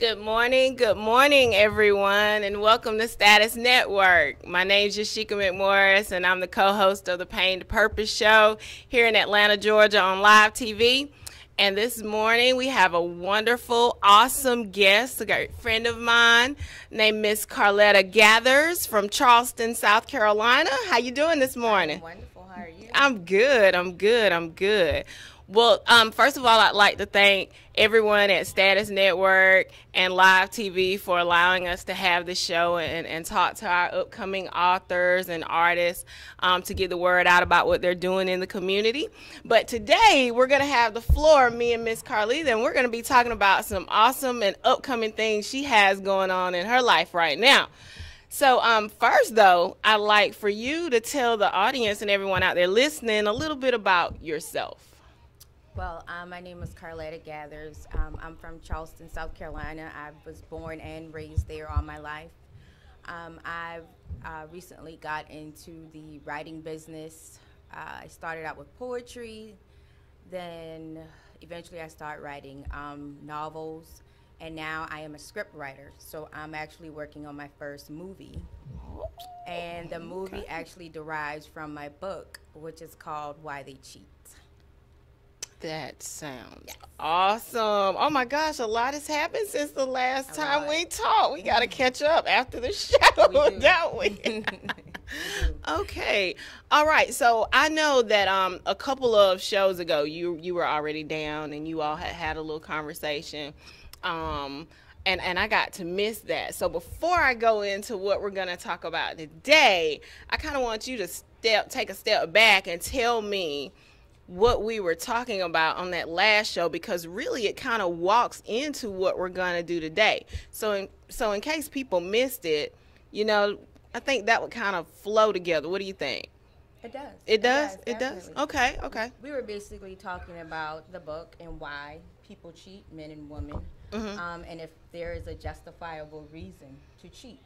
Good morning, everyone, and welcome to Status Network. My name is Yashika McMorris, and I'm the co-host of the Pain to Purpose Show here in Atlanta, Georgia on Live TV. And this morning, we have a wonderful, awesome guest, a great friend of mine named Miss Carletta Gathers from Charleston, South Carolina. How you doing this morning? I'm wonderful. How are you? I'm good. Well, first of all, I'd like to thank everyone at Status Network and Live TV for allowing us to have this show and talk to our upcoming authors and artists to get the word out about what they're doing in the community. But today, we're going to have the floor, me and Miss Carletta, and we're going to be talking about some awesome and upcoming things she has going on in her life right now. So first, though, I'd like for you to tell the audience and everyone out there listening a little bit about yourself. Well, my name is Carletta Gathers. I'm from Charleston, South Carolina. I was born and raised there all my life. I've recently got into the writing business. I started out with poetry, then eventually I started writing novels, and now I am a script writer. So I'm actually working on my first movie. And the movie actually derives from my book, which is called Why They Cheat. That sounds awesome. Oh my gosh, a lot has happened since the last time we talked. We got to catch up after the show, don't we? Okay. All right. So I know that a couple of shows ago you were already down and you all had a little conversation. And I got to miss that. So before I go into what we're going to talk about today, I kind of want you to take a step back and tell me what we were talking about on that last show, because really it kind of walks into what we're going to do today. So in case people missed it, you know, I think that would kind of flow together. What do you think? It does. It does? It does? Okay. We were basically talking about the book and why people cheat, men and women, and if there is a justifiable reason to cheat.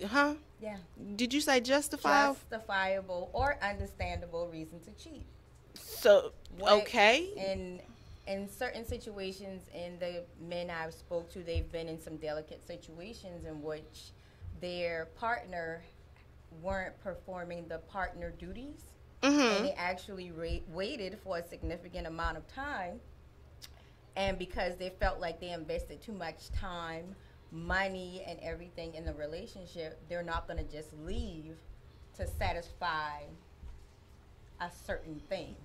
Huh? Yeah. Did you say justifiable? Justifiable or understandable reason to cheat. So, okay. In certain situations, in the men I've spoke to, they've been in some delicate situations in which their partner weren't performing the partner duties, and they actually waited for a significant amount of time, and because they felt like they invested too much time, money, and everything in the relationship, they're not going to just leave to satisfy a certain thing.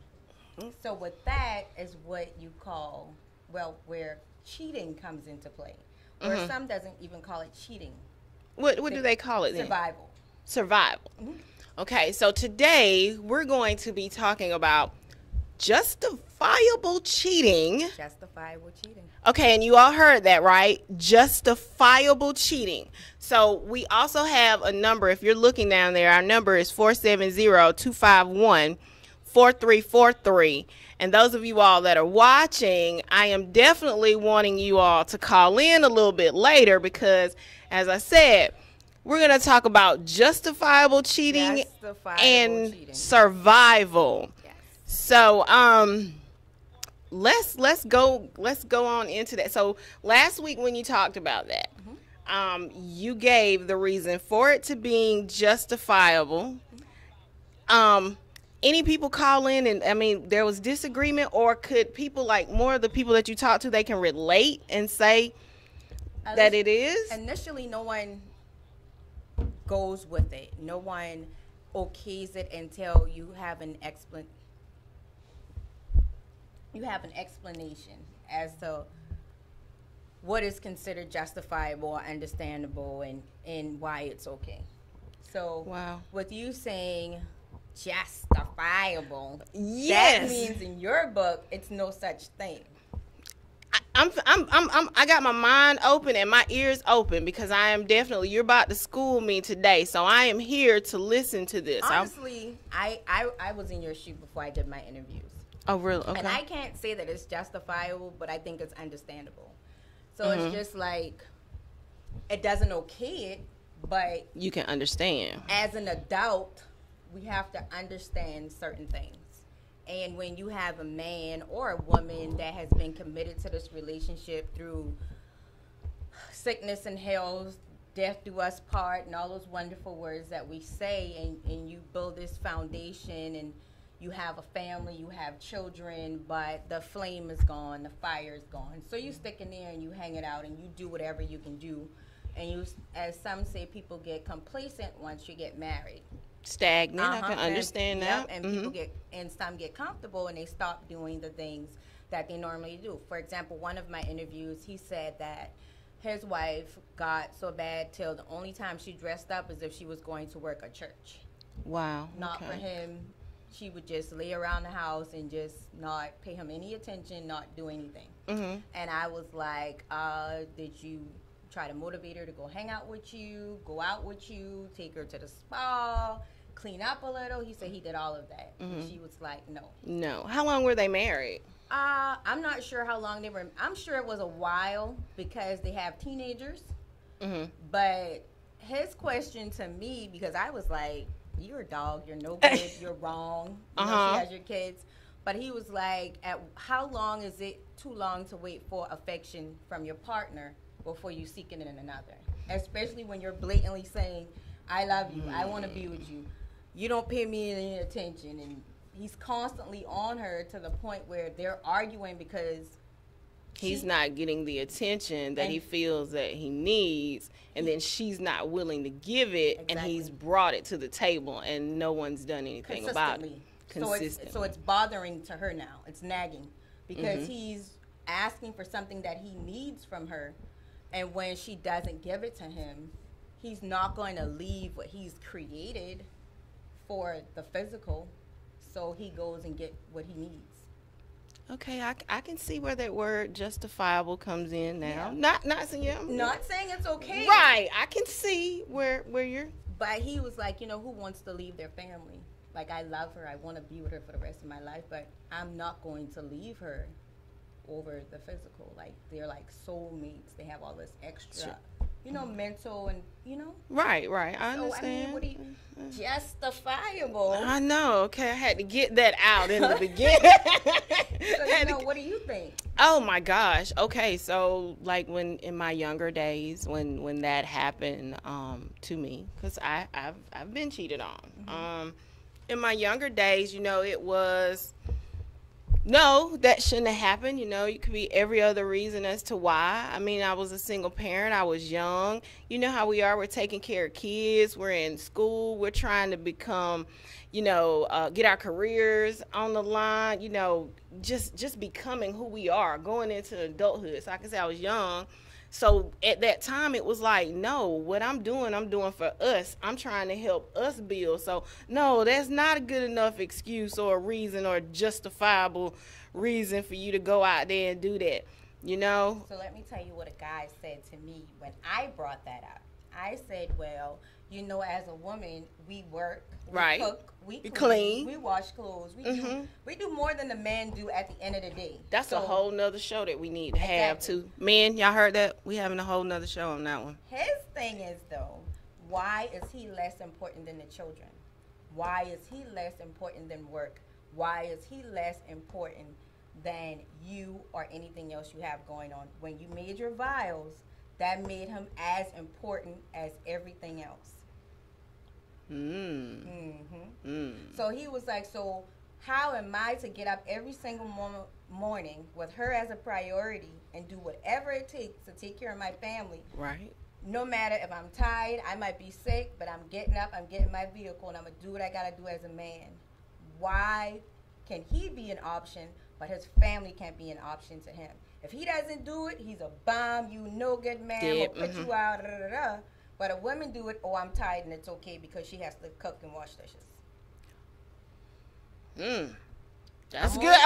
So with that is what you call, well, where cheating comes into play, where some doesn't even call it cheating. What do they call it then? Survival. Okay, so today we're going to be talking about justifiable cheating. Justifiable cheating. Okay, and you all heard that, right? Justifiable cheating. So we also have a number. If you're looking down there, our number is 470-251-4343. And those of you all that are watching, I am definitely wanting you all to call in a little bit later because, as I said, we're going to talk about justifiable cheating and survival. Yes. So, let's go on into that. So last week when you talked about that, you gave the reason for it to being justifiable. Any people call in and, I mean, there was disagreement, or could people, like more of the people that you talk to, they can relate and say that it is? Initially, no one goes with it. No one okays it until you have an explanation as to what is considered justifiable or understandable and why it's okay. So with you saying justifiable, yes, that means in your book it's no such thing. I got my mind open and my ears open because I am definitely, you're about to school me today, so I am here to listen to this. Honestly, I was in your shoe before I did my interviews. Oh, really? Okay. And I can't say that it's justifiable, but I think it's understandable. So it's just like, it doesn't okay it, but you can understand. As an adult, we have to understand certain things. And when you have a man or a woman that has been committed to this relationship through sickness and health, death do us part, and all those wonderful words that we say, and you build this foundation, and you have a family, you have children, but the flame is gone, the fire is gone. So you stick in there and you hang it out and you do whatever you can do. And you, as some say, people get complacent once you get married. Stagnant, I can understand that. And people get, and some get comfortable and they stop doing the things that they normally do. For example, one of my interviews, he said that his wife got so bad till the only time she dressed up is if she was going to work at church. Wow. Not for him. She would just lay around the house and just not pay him any attention, not do anything. And I was like, did you try to motivate her to go hang out with you, go out with you, take her to the spa, clean up a little? He said he did all of that. And she was like, no. No. How long were they married? I'm not sure how long they were. I'm sure it was a while because they have teenagers. But his question to me, because I was like, you're a dog, you're no good, you're wrong, you know, she has your kids. But he was like, at how long is it too long to wait for affection from your partner before you seek it in another? Especially when you're blatantly saying, I love you, I want to be with you, you don't pay me any attention. And he's constantly on her to the point where they're arguing because he's not getting the attention that he feels that he needs, and then she's not willing to give it, and he's brought it to the table, and no one's done anything about it. So it's bothering to her now. It's nagging because he's asking for something that he needs from her, and when she doesn't give it to him, he's not going to leave what he's created for the physical, so he goes and get what he needs. Okay, I can see where that word justifiable comes in now. Not saying not saying it's okay. Right, I can see where you're. But he was like, you know, who wants to leave their family? Like, I love her, I want to be with her for the rest of my life, but I'm not going to leave her over the physical. Like, they're like soulmates. They have all this extra, you know, mental and, you know. Right. I understand. So, I mean, what do you, justifiable. I know. Okay, I had to get that out in the beginning. So, you know, what do you think? Oh my gosh. Okay, so like when in my younger days, when that happened to me, because I've been cheated on. In my younger days, you know, it was, no, that shouldn't have happened. You know, it could be every other reason as to why. I mean, I was a single parent. I was young. You know how we are. We're taking care of kids. We're in school. We're trying to become, you know, get our careers on the line, you know, just becoming who we are, going into adulthood. So I can say I was young. So at that time, it was like, no, what I'm doing for us. I'm trying to help us build. So, no, that's not a good enough excuse or a reason or a justifiable reason for you to go out there and do that, you know? So let me tell you what a guy said to me when I brought that up. I said, well, you know, as a woman, we work, we cook, we clean, we wash clothes, we do more than the men do at the end of the day. That's a whole nother show that we need to have too. Men, y'all heard that? We having a whole nother show on that one. His thing is though, why is he less important than the children? Why is he less important than work? Why is he less important than you or anything else you have going on? When you made your vows, that made him as important as everything else. So he was like, so how am I to get up every single morning with her as a priority and do whatever it takes to take care of my family? Right. No matter if I'm tired, I might be sick, but I'm getting up, I'm getting my vehicle, and I'm going to do what I got to do as a man. Why can he be an option, but his family can't be an option to him? If he doesn't do it, he's a bum, you no good man, we'll put you out, But a woman do it, oh, I'm tired, and it's okay because she has to cook and wash dishes. That's good.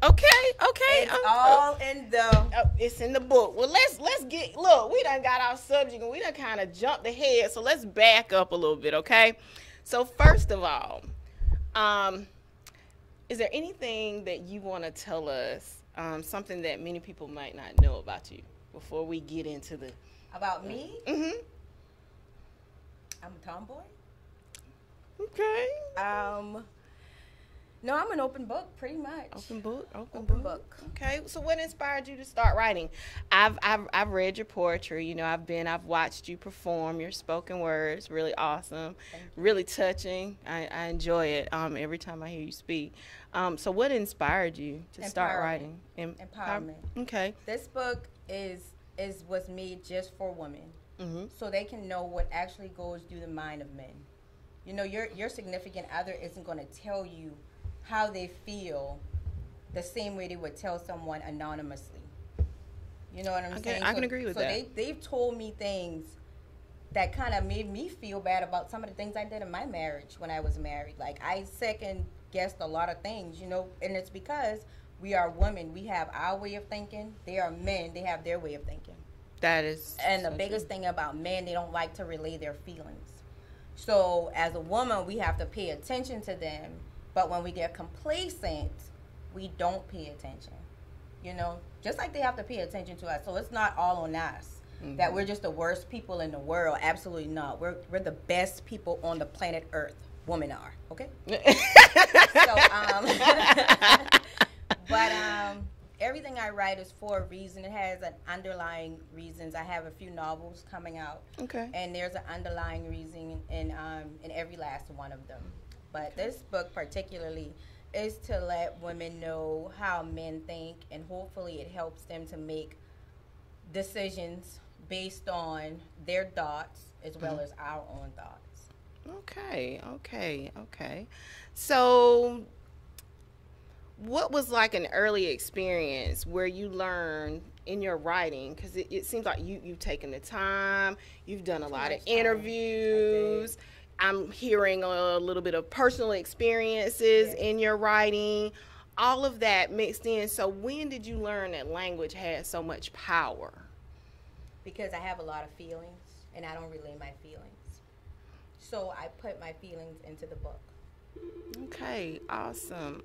Okay. It's all in the... it's in the book. Well, let's get... Look, we done got our subject, and we done kind of jumped ahead, so let's back up a little bit, okay? So first of all, is there anything that you want to tell us, something that many people might not know about you before we get into the... About me? I'm a tomboy. Okay. No, I'm an open book, pretty much. Open book. Open book. Okay. So what inspired you to start writing? I've read your poetry. You know, I've watched you perform your spoken words. Really awesome. Really touching. I enjoy it every time I hear you speak. So what inspired you to start writing? Empowerment. Okay. This book was made just for women, so they can know what actually goes through the mind of men. You know, your significant other isn't going to tell you how they feel the same way they would tell someone anonymously. You know what I'm saying? I can agree with that. So they've told me things that kind of made me feel bad about some of the things I did in my marriage when I was married. Like, I second guessed a lot of things, you know, and it's because we are women. We have our way of thinking. They are men. They have their way of thinking. That is. And the biggest thing about men, they don't like to relay their feelings. So as a woman, we have to pay attention to them. But when we get complacent, we don't pay attention. You know, just like they have to pay attention to us. So it's not all on us that we're just the worst people in the world. Absolutely not. We're the best people on the planet Earth. Women are, okay? But everything I write is for a reason. It has an underlying reasons. I have a few novels coming out. Okay. And there's an underlying reason in every last one of them. But this book particularly is to let women know how men think, and hopefully it helps them to make decisions based on their thoughts as well as our own thoughts. Okay. So what was like an early experience where you learned in your writing, because it seems like you've taken the time, you've done a lot of interviews. I'm hearing a little bit of personal experiences in your writing, all of that mixed in. So when did you learn that language has so much power? Because I have a lot of feelings, and I don't relay my feelings. So I put my feelings into the book. Okay, awesome.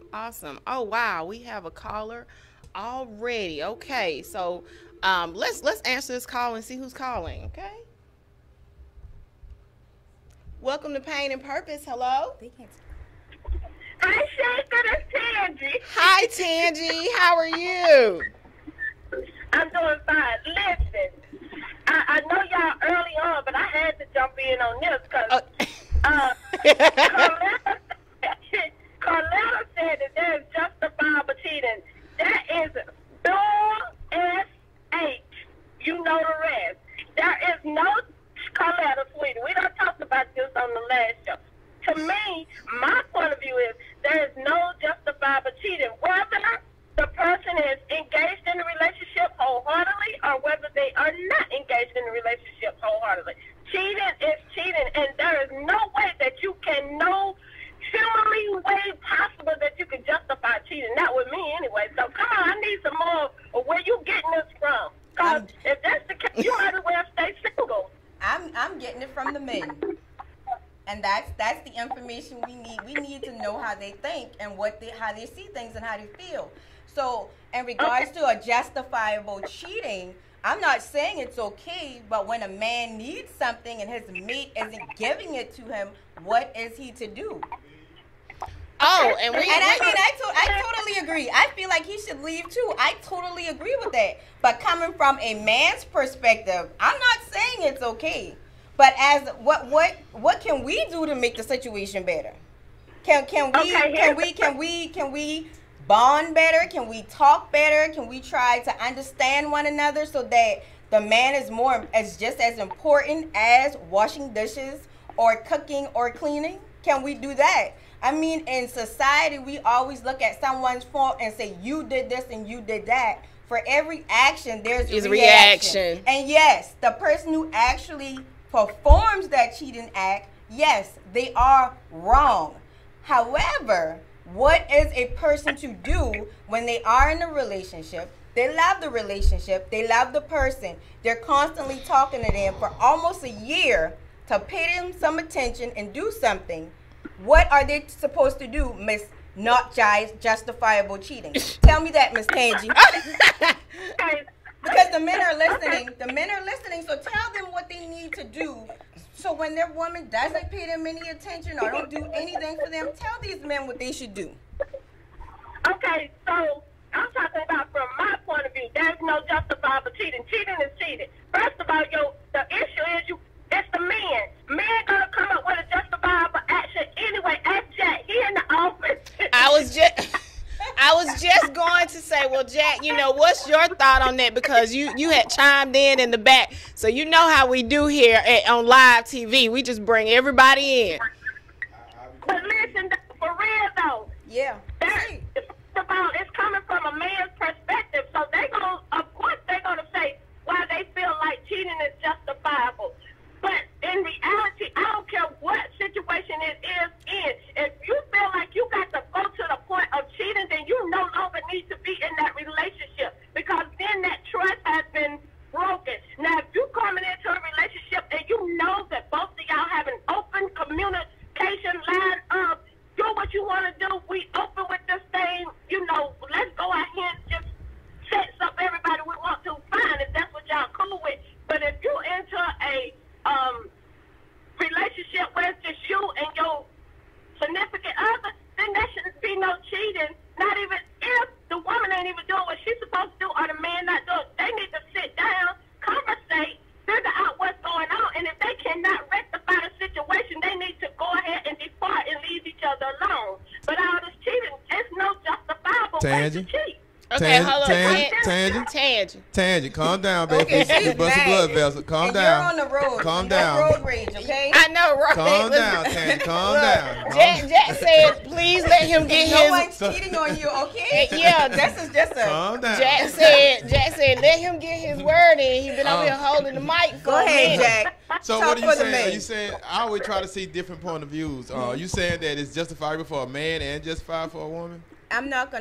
Oh, wow, we have a caller already. Okay, so let's answer this call and see who's calling, okay? Welcome to Pain and Purpose. Hello. Hi, Shaker. It's Tangie. Hi, Tangie. How are you? I'm doing fine. Listen, I know y'all early on, but I had to jump in on this because Carletta said that there's justifiable cheating. That is S-H. You know the rest. There is no Carletta, sweetie. We don't talk about this on the last show. To me, my point of view is there is no justifiable cheating. Whether the person is engaged in a relationship wholeheartedly or whether they are not engaged in a relationship wholeheartedly. Cheating is cheating, and there is no way that you can, no humanly way possible that you can justify cheating. Not with me anyway. So come on, I need some more of where you getting this from. Because if that's the case, you might as well stay single. I'm getting it from the men. And that's the information we need. We need to know how they think and how they see things and how they feel. So in regards to a justifiable cheating, I'm not saying it's okay, but when a man needs something and his mate isn't giving it to him, what is he to do? Oh, I totally agree. I feel like he should leave too. I totally agree with that. But coming from a man's perspective, I'm not saying it's okay. But as what can we do to make the situation better? Can we bond better? Can we talk better? Can we try to understand one another so that the man is just as important as washing dishes or cooking or cleaning? Can we do that? I mean, in society, we always look at someone's fault and say, you did this and you did that. For every action, there's a reaction. And yes, the person who actually performs that cheating act, yes, they are wrong. However, what is a person to do when they are in a relationship? They love the relationship. They love the person. They're constantly talking to them for almost a year to pay them some attention and do something. What are they supposed to do, Miss Not Justifiable Cheating? Tell me that, Miss Tangie. Because the men are listening. So tell them what they need to do. So when their woman doesn't pay them any attention or don't do anything for them, tell these men what they should do. was just going to say, well, Jack, you know, what's your thought on that? Because you had chimed in the back. So you know how we do here on live TV. We just bring everybody in. But listen, for real though. Yeah. It's coming from a man's perspective. So of course they're gonna say why they feel like cheating is justifiable. But in reality, I don't care what situation it is in. If you feel like you got to go to the point of cheating, then you no longer need to be in that relationship, because then that trust has been broken. Now, if you coming into a relationship and you know that both of y'all have an open communication line of do what you want to do, we open with this thing, you know, let's go out here and just sex up everybody we want to, fine, if that's what y'all cool with. But if you enter a relationship where it's just you and your significant other, then there shouldn't be no cheating. Not even if the woman ain't even doing what she's supposed to do or the man not doing. They need to sit down, conversate, figure out what's going on, and if they cannot rectify the situation, they need to go ahead and depart and leave each other alone. But all this cheating, it's no justifiable way to cheat. Okay, hold on. Tangent, calm down, baby. Okay, you bust a blood vessel. Calm and down. You're on the road. Calm That's down. road rage, okay? I know, right? Calm down, Tangent. Calm down. Jack said, please let him get No his. one's cheating on you, okay? Yeah, This is just a. Calm down. Jack said, let him get his word in. He's been over here holding the mic for Go a ahead, minute. Jack. So Talk what are for you the saying? man. Are you saying I always try to see different point of views? Are you saying that it's justifiable for a man and justified for a woman? I'm not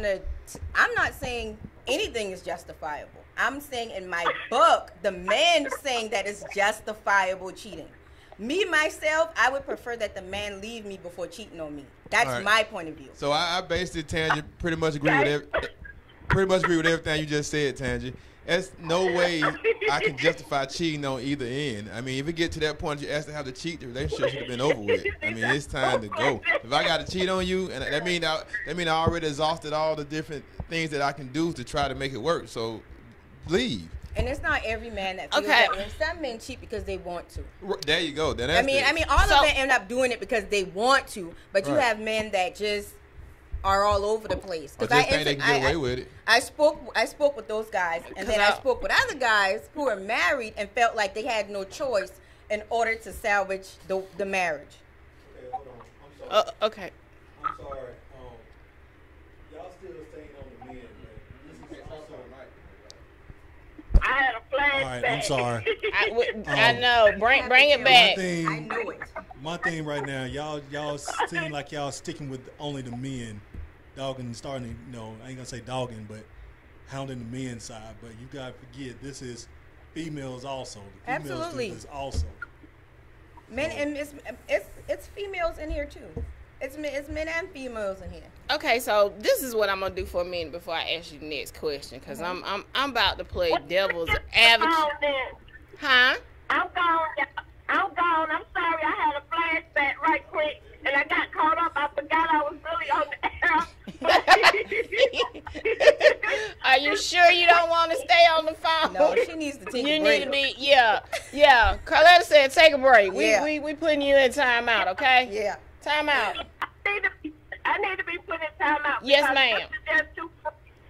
saying anything is justifiable. I'm saying in my book, the man saying that it's justifiable cheating. Me, myself, I would prefer that the man leave me before cheating on me. That's All right. my point of view. So I basically, Tangent, pretty much agree with everything you just said, Tangent. There's no way I can justify cheating on either end. I mean, if it get to that point you ask to have to cheat, the relationship should have been over with. I mean, it's time to go. If I got to cheat on you, and that mean I already exhausted all the different things that I can do to try to make it work. So leave. And it's not every man that feels that way. Some men cheat because they want to. There you go. Then I mean, all of them end up doing it because they want to. But you have men that just are all over the place. Or just think they can get away with it. I spoke with those guys, and then I spoke with other guys who are married and felt like they had no choice in order to salvage the marriage. Okay, hold on. I'm sorry. Okay. I'm sorry. Y'all still staying on the men, man. This is also I had a flashback. all right, I'm sorry. I know. Bring it back. I know it. My thing right now, y'all seem like y'all sticking with only the men, dogging, starting, I ain't gonna say dogging, but hounding the men's side. But you gotta forget, this is females also. The females Absolutely. do this also. Men, and it's females in here too. It's men and females in here. Okay, so this is what I'm gonna do for a minute before I ask you the next question, because I'm about to play devil's advocate. Huh? I'm gone. I'm sorry. I had a flashback right quick, and I got caught up. I forgot I was really on the air. Are you sure you don't want to stay on the phone? No, she needs to take a break. You need to be, yeah. Carletta said take a break. We putting you in timeout, okay? Yeah. Time out. I need to be put in timeout. Yes, ma'am.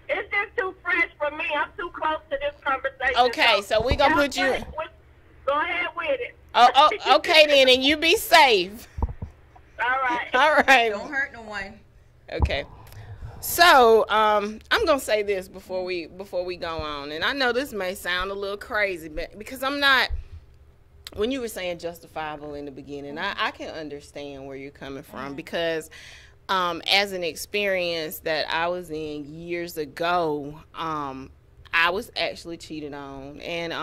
It's just too fresh for me. I'm too close to this conversation. Okay, so we gonna put you. Go ahead with it. Oh, okay then, and you be safe. All right. Don't hurt no one. Okay. So, I'm gonna say this before we go on, and I know this may sound a little crazy, but because I'm not. When you were saying justifiable in the beginning, I can understand where you're coming from, because as an experience that I was in years ago, I was actually cheated on, and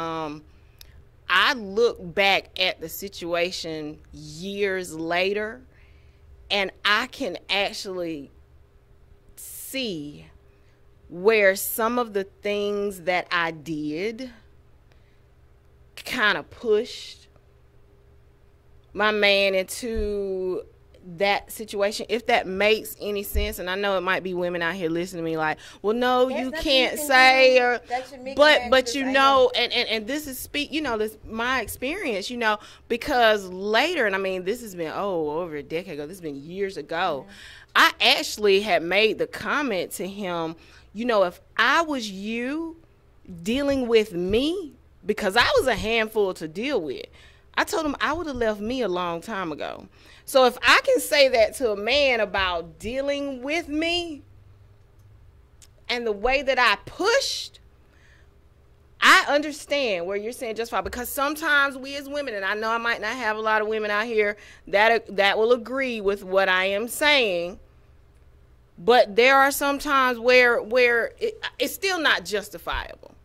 I look back at the situation years later, and I can actually see where some of the things that I did kind of pushed my man into that situation, if that makes any sense. And I know it might be women out here listening to me like, well, no, you can't say, or but you know, and this is this my experience, because later, and I mean, this has been over a decade ago, this has been years ago. I actually had made the comment to him, if I was you dealing with me, because I was a handful to deal with, I told him I would have left me a long time ago. So if I can say that to a man about dealing with me and the way that I pushed, I understand where you're saying just fine, because sometimes we as women, and I know I might not have a lot of women out here that will agree with what I am saying, but there are some times where it's still not justifiable,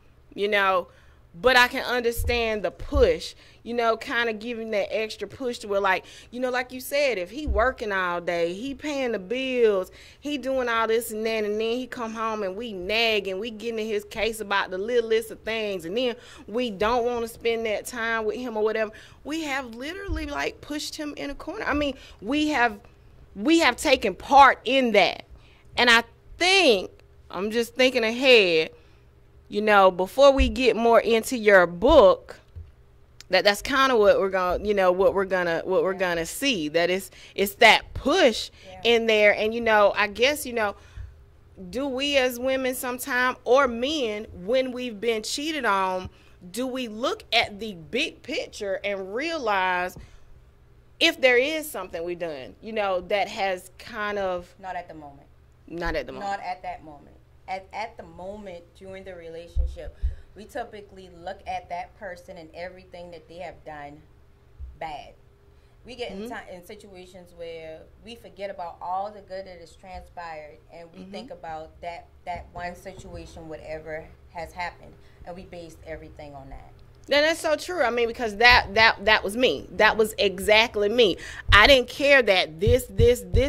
but I can understand the push, kind of giving that extra push to where, like, like you said, if he working all day, he paying the bills, he doing all this and that, and then he come home and we nag and we getting in his case about the little list of things, and then we don't want to spend that time with him or whatever. We have literally like pushed him in a corner. I mean, we have taken part in that. And I think, I'm just thinking ahead, before we get more into your book, that's kind of what we're gonna, what we're gonna see. That it's that push in there, and I guess do we as women sometime, or men, when we've been cheated on, do we look at the big picture and realize if there is something we've done, that has kind of not at the moment. Not at the moment. Not at that moment. At the moment during the relationship, we typically look at that person and everything that they have done bad. We get in situations where we forget about all the good that has transpired, and we think about that one situation, whatever has happened, and we based everything on that. And that's so true. I mean, because that was me. That was exactly me. I didn't care that this,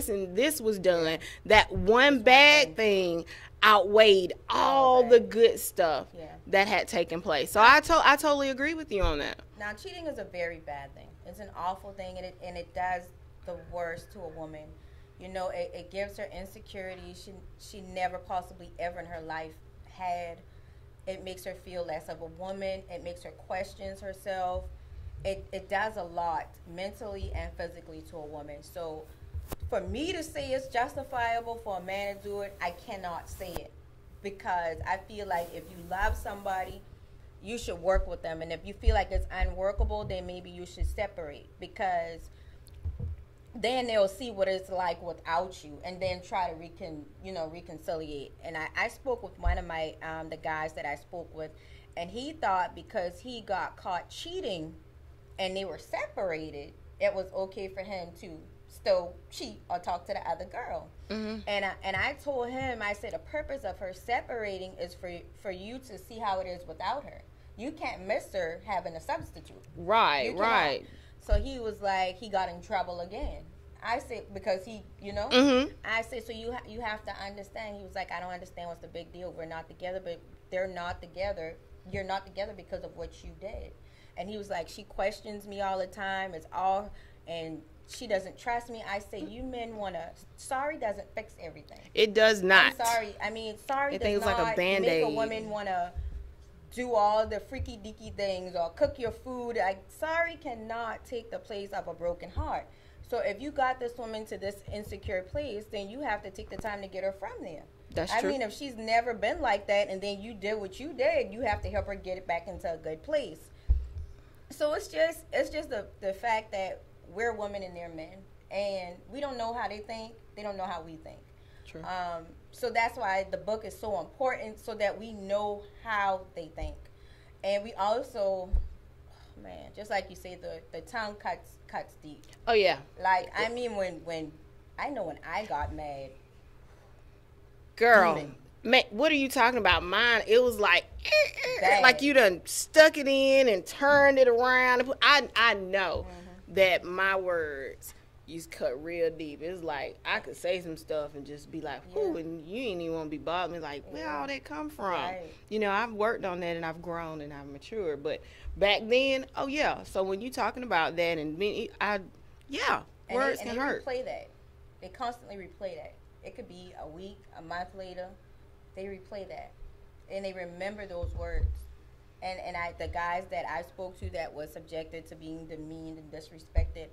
and this was done. That one bad thing outweighed all the good stuff that had taken place. So I totally agree with you on that. Now, cheating is a very bad thing. It's an awful thing, and it does the worst to a woman. It gives her insecurity she never possibly ever in her life had. It makes her feel less of a woman. It makes her question herself. It does a lot mentally and physically to a woman. So for me to say it's justifiable for a man to do it, I cannot say it, because I feel like if you love somebody, you should work with them. And if you feel like it's unworkable, then maybe you should separate, because then they'll see what it's like without you, and then try to reconciliate. And I spoke with one of my the guys that I spoke with, and he thought because he got caught cheating and they were separated, it was okay for him to still cheat or talk to the other girl. And I told him, I said, the purpose of her separating is for you to see how it is without her. You can't miss her having a substitute. Right. So he was like, he got in trouble again. I said, because he, I said, so you have to understand. He was like, I don't understand what's the big deal. We're not together, but they're not together. You're not together because of what you did. And he was like, she questions me all the time. It's all, and she doesn't trust me. I say, you men sorry doesn't fix everything. It does not. I'm sorry. I mean, sorry does not like a Band-Aid. Make a woman want to do all the freaky deaky things or cook your food. Sorry cannot take the place of a broken heart. So if you got this woman to this insecure place, then you have to take the time to get her from there. That's true. I mean, if she's never been like that, and then you did what you did, you have to help her get it back into a good place. So it's just the fact that we're women and they're men, and we don't know how they think. They don't know how we think. True. So that's why the book is so important, so that we know how they think. And we also, man, just like you say, the tongue cuts deep. Oh yeah. Like, I mean, when I got mad, girl, man, what are you talking about? Mine, it was like like you done stuck it in and turned it around. I know that my words used to cut real deep. It's like I could say some stuff and just be like, whoo, and you ain't even want to be bothered me. Like, where all that come from? Right. I've worked on that, and I've grown and I've matured. But back then, oh yeah. So when you talking about that, and me, And Words they can hurt. replay that. They constantly replay that. It could be a week, a month later. They replay that, and they remember those words. And the guys that I spoke to that was subjected to being demeaned and disrespected.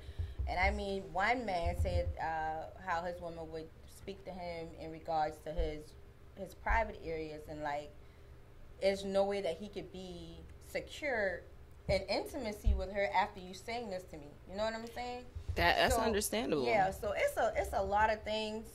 And I mean, one man said how his woman would speak to him in regards to his private areas, and like, there's no way that he could be secure in intimacy with her after you saying this to me. You know what I'm saying? That's understandable. Yeah, so it's a lot of things,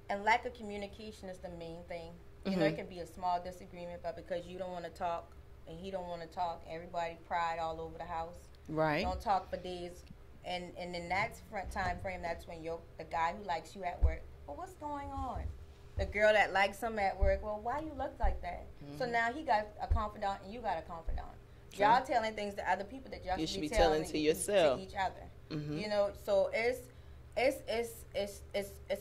and lack of communication is the main thing. You know, it can be a small disagreement, but because you don't want to talk and he don't want to talk, everybody cried all over the house. Right. Don't talk for days, and in that time frame, that's when the guy who likes you at work, well, what's going on? The girl that likes him at work, well, why you look like that? So now he got a confidant and you got a confidant. Sure. Y'all telling things to other people that y'all should be telling to yourself, to each other. You know, so it's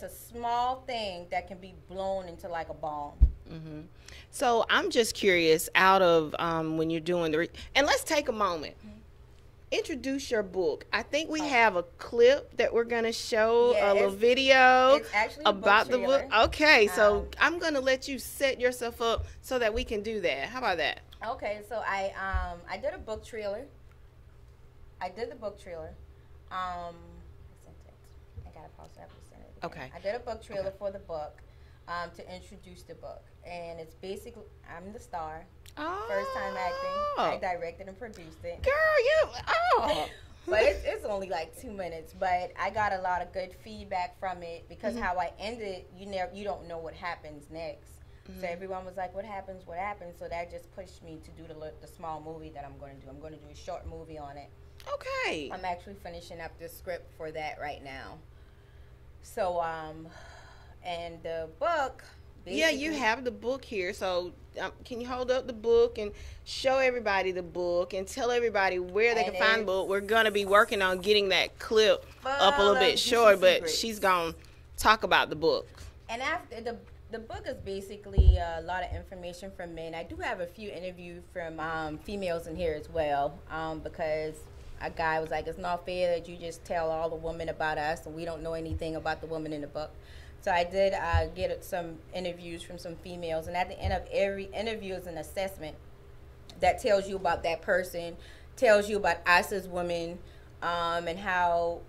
a small thing that can be blown into like a bomb. So I'm just curious, out of when you're doing and let's take a moment. Introduce your book. I think we have a clip that we're going to show, a little video about the book. Okay, so I'm going to let you set yourself up so that we can do that. How about that? Okay, so I did a book trailer. I did the book trailer. I got to pause that for a second. Okay. I did a book trailer for the book to introduce the book. And it's basically, I'm the star. First time acting. I directed and produced it. Girl, But it's only like 2 minutes. But I got a lot of good feedback from it because how I ended, you don't know what happens next. So everyone was like, what happens? So that just pushed me to do the small movie that I'm going to do. I'm going to do a short movie on it. Okay. I'm actually finishing up the script for that right now. So, and the book... Yeah, you have the book here, so can you hold up the book and show everybody the book and tell everybody where they can find the book? We're going to be working on getting that clip up a little bit short, but she's going to talk about the book. And after the book is basically a lot of information from men. I do have a few interviews from females in here as well, because a guy was like, it's not fair that you just tell all the women about us and we don't know anything about the woman in the book. So I did get some interviews from some females, and at the end of every interview is an assessment that tells you about that person, tells you about us as women, and how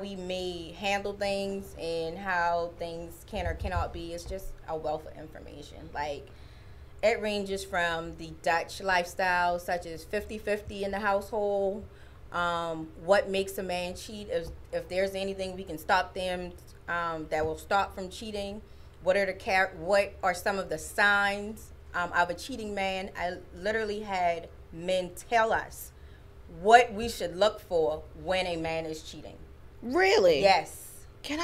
we may handle things and how things can or cannot be. It's just a wealth of information. Like, it ranges from the Dutch lifestyle, such as 50-50 in the household, what makes a man cheat, if there's anything we can stop them that will stop from cheating. What are some of the signs of a cheating man? I literally had men tell us what we should look for when a man is cheating. Really? Yes. Can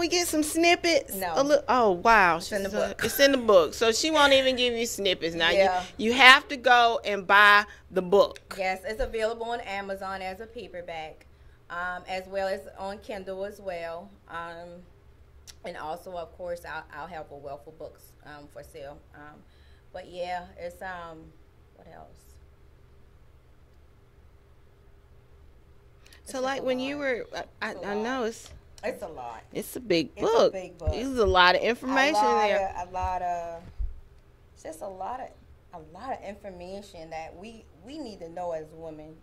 we get some snippets? No. Oh, wow. It's in the book. It's in the book. So she won't even give you snippets. Now Yeah. you have to go and buy the book. Yes, it's available on Amazon as a paperback, as well as on Kindle as well. And also, of course, I'll have a wealth of books for sale. But yeah, it's what else? So like when you were, I know it's a lot. It's a big book. It's a big book. There's a lot of information there. Just a lot of information that we need to know as women,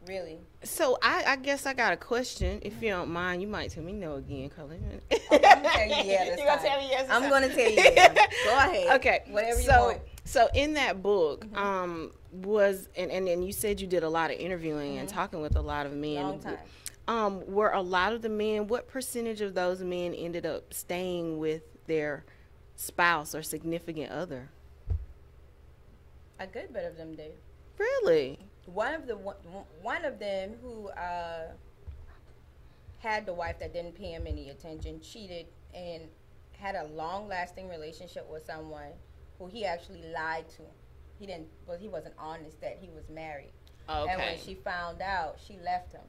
really. So I guess I got a question. If you don't mind, you might tell me no again, Carletta. I'm gonna tell you yeah. You're gonna tell me yes. I'm gonna tell you yeah. Go ahead. Okay. Whatever you want. So in that book, was and you said you did a lot of interviewing and talking with a lot of men. Long time. Were a lot of the men, what percentage of those men ended up staying with their spouse or significant other? A good bit of them do. Really? One of them who had the wife that didn't pay him any attention, cheated, and had a long-lasting relationship with someone who he actually lied to. He wasn't honest that he was married. Okay. And when she found out, she left him.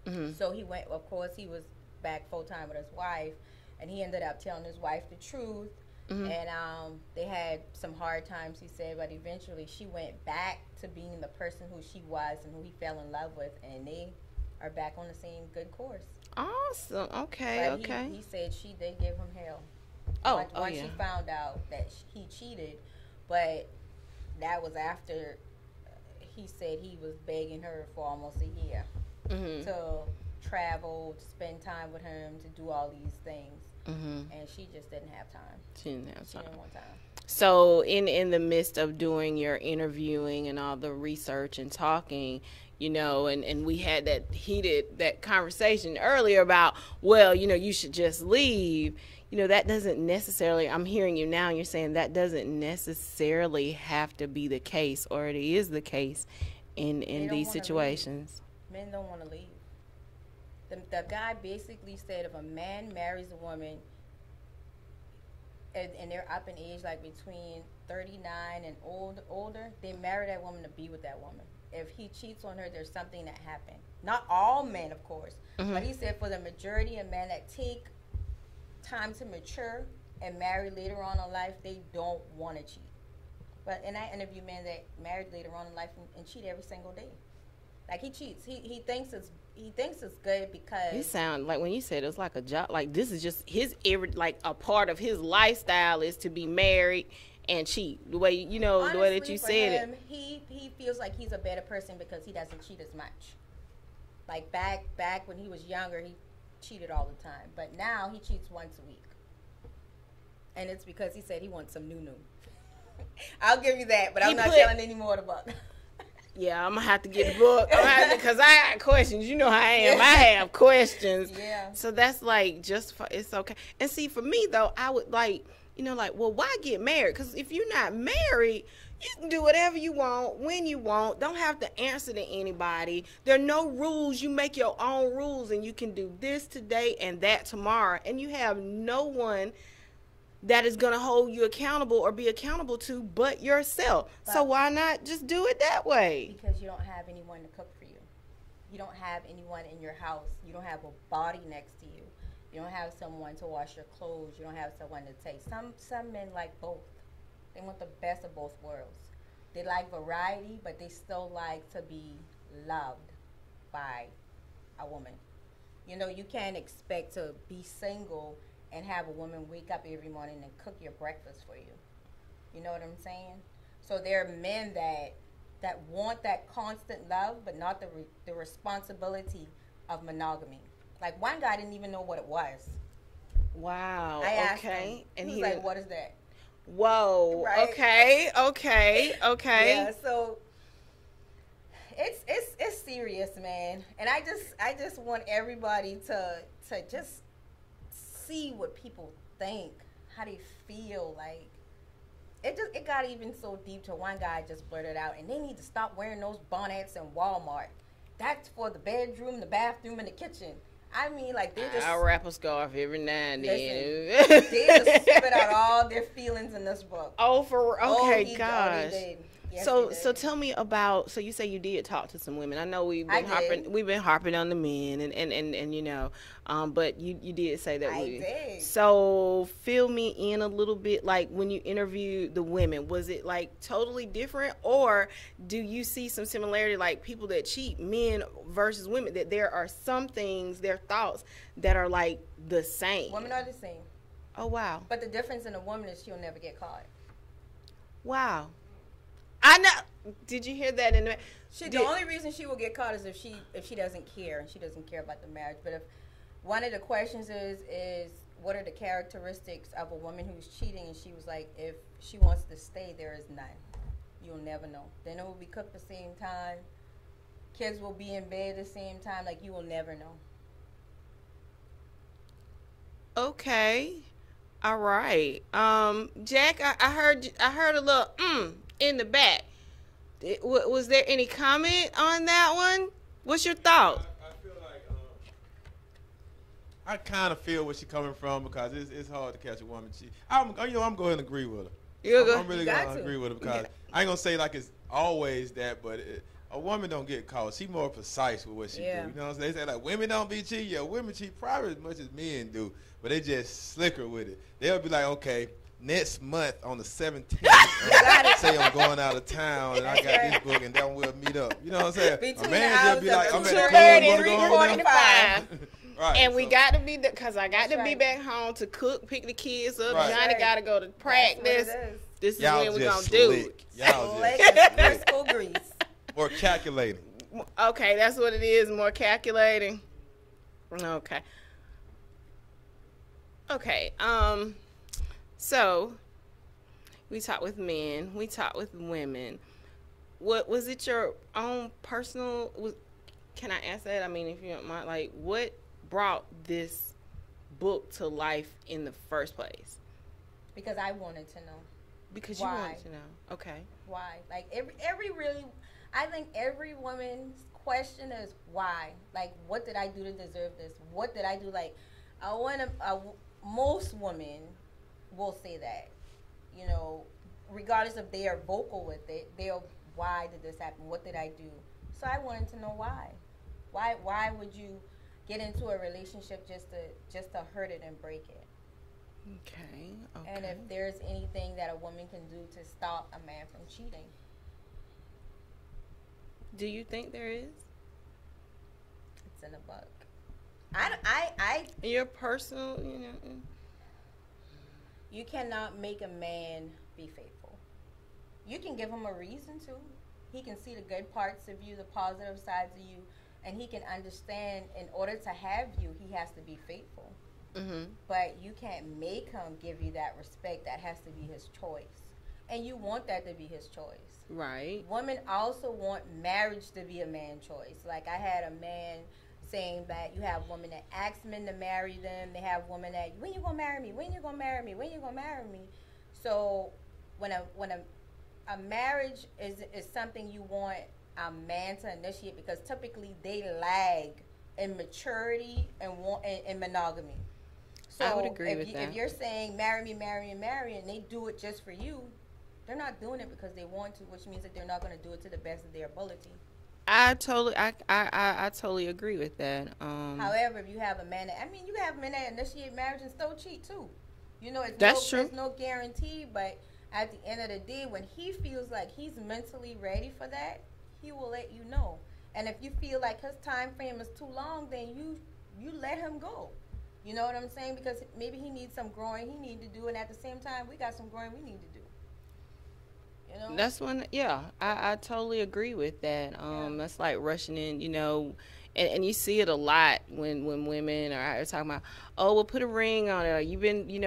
Mm-hmm. So he went, of course, he was back full-time with his wife, and he ended up telling his wife the truth. Mm-hmm. And they had some hard times, he said, but eventually she went back to being the person who she was and who he fell in love with, and they are back on the same good course. Awesome. Okay. But Okay. He said she did give him hell. Once she found out that he cheated, but that was after he said he was begging her for almost a year to travel, to spend time with him, to do all these things, and she just didn't have time. She didn't have time. She didn't want time. So in the midst of doing your interviewing and all the research and talking, you know, and we had that conversation earlier about, well, you know, you should just leave. You know, that doesn't necessarily, I'm hearing you now, and you're saying that doesn't necessarily have to be the case, or it is the case in these situations. Men don't want to leave. The guy basically said if a man marries a woman and they're up in age, like between 39 and older, they marry that woman to be with that woman. If he cheats on her, there's something that happened. Not all men, of course, but he said for the majority of men that take time to mature and marry later on in life, they don't want to cheat. But and I interview men that married later on in life and cheat every single day. Like he cheats. He thinks it's good because You sound like when you said it was like a job. Like this is just like a part of his lifestyle is to be married and cheat. The way the way that you said it. He feels like he's a better person because he doesn't cheat as much. Like back when he was younger, he cheated all the time, but now he cheats once a week, and it's because he said he wants some new. I'll give you that, but I'm not telling any more about. Yeah, I'm gonna have to get the book because I got questions. You know how I am. I have questions. Yeah. So that's like it's okay. And see, for me though, I would like well, why get married? Because if you're not married, you can do whatever you want, when you want. Don't have to answer to anybody. There are no rules. You make your own rules, and you can do this today and that tomorrow. And you have no one that is going to hold you accountable or be accountable to but yourself. So why not just do it that way? Because you don't have anyone to cook for you. You don't have anyone in your house. You don't have a body next to you. You don't have someone to wash your clothes. You don't have someone to take. Some men like both. They want the best of both worlds. They like variety, but they still like to be loved by a woman. You know, you can't expect to be single and have a woman wake up every morning and cook your breakfast for you. You know what I'm saying? So there are men that want that constant love, but not the responsibility of monogamy. Like one guy didn't even know what it was. Wow. I asked him. And he was like, "What is that?" Whoa. Right? Okay. Yeah. So it's serious, man. And I just want everybody to just see what people think, how they feel. Like it got even so deep to one guy just blurted out, and they need to stop wearing those bonnets in Walmart. That's for the bedroom, the bathroom, and the kitchen. I mean, like they just. I wrap a scarf every now and then. They just spit out all their feelings in this book. Gosh. Yes, so tell me about. So you say you did talk to some women. I know we've been harping on the men and but you did say that I did. So fill me in a little bit. Like when you interviewed the women, was it like totally different, or do you see some similarity, like people that cheat, men versus women, that there are some things, their thoughts that are like the same? Women are the same. Oh wow. But the difference in a woman is she'll never get caught. Wow. I know. Did you hear that in the? The only reason she will get caught is if she doesn't care, and she doesn't care about the marriage. But if one of the questions is what are the characteristics of a woman who's cheating, and she was like, if she wants to stay, there is none. You'll never know. Dinner will be cooked the same time. Kids will be in bed the same time. Like you will never know. Okay. All right. Jack, I heard a little in the back. Was there any comment on that one? What's your thought? I feel like I kind of feel where she's coming from, because it's hard to catch a woman cheat. I'm going to go ahead and agree with her. I'm really going to agree with her, because I ain't going to say like it's always that, but a woman don't get caught. She more precise with what she do. You know what I'm saying? They say like women don't be cheating. Yeah, women cheat probably as much as men do, but they just slicker with it. They'll be like, okay, next month on the 17th, say I'm going out of town and I got this book and then we'll meet up. You know what I'm saying? Between a man just be like, I'm at the club, want to go home now. Right, And we so- got to be, because I got That's to be right. back home to cook, pick the kids up. Right. Johnny Right. got to go to practice. That's what it is. This is Y'all when we're going just to do slick. Y'all Like just it's slick. Crisco grease. More calculating. it. Okay, that's what it is, more calculating. Okay. Okay, so we talk with men, we talk with women. What was it your own personal, can I ask that? I mean, if you don't mind, like, what brought this book to life in the first place? Because I wanted to know Because you Why? wanted to know. Okay. why. Like every really, I think every woman's question is why. Like, what did I do to deserve this? What did I do? Like, most women will say that, you know, regardless if they are vocal with it, they'll, why did this happen? What did I do? So I wanted to know why. Why would you get into a relationship just to hurt it and break it? Okay. And if there's anything that a woman can do to stop a man from cheating. Do you think there is? It's in the book. I Your personal, you know. You cannot make a man be faithful. You can give him a reason to. He can see the good parts of you, the positive sides of you, and he can understand in order to have you, he has to be faithful. Mm-hmm. But you can't make him give you that respect. That has to be his choice. And you want that to be his choice. Right. Women also want marriage to be a man's choice. Like, I had a man saying that you have women that ask men to marry them. They have women that, when you gonna marry me? When you gonna marry me? When you gonna marry me? So when a marriage is something you want a man to initiate, because typically they lag in maturity and monogamy. So I would agree with that. If you're saying marry me, marry and marry, and they do it just for you, they're not doing it because they want to, which means that they're not going to do it to the best of their ability. I totally agree with that. However, if you have a man you have men that initiate marriage and still cheat too. You know, True. It's no guarantee, but at the end of the day, when he feels like he's mentally ready for that, he will let you know. And if you feel like his time frame is too long, then you let him go. You know what I'm saying? Because maybe he needs some growing he needs to do, and at the same time, we got some growing we need to do. You know? That's when, I totally agree with that. That's like rushing in, you know, and you see it a lot when women are out there talking about, oh, well, put a ring on it.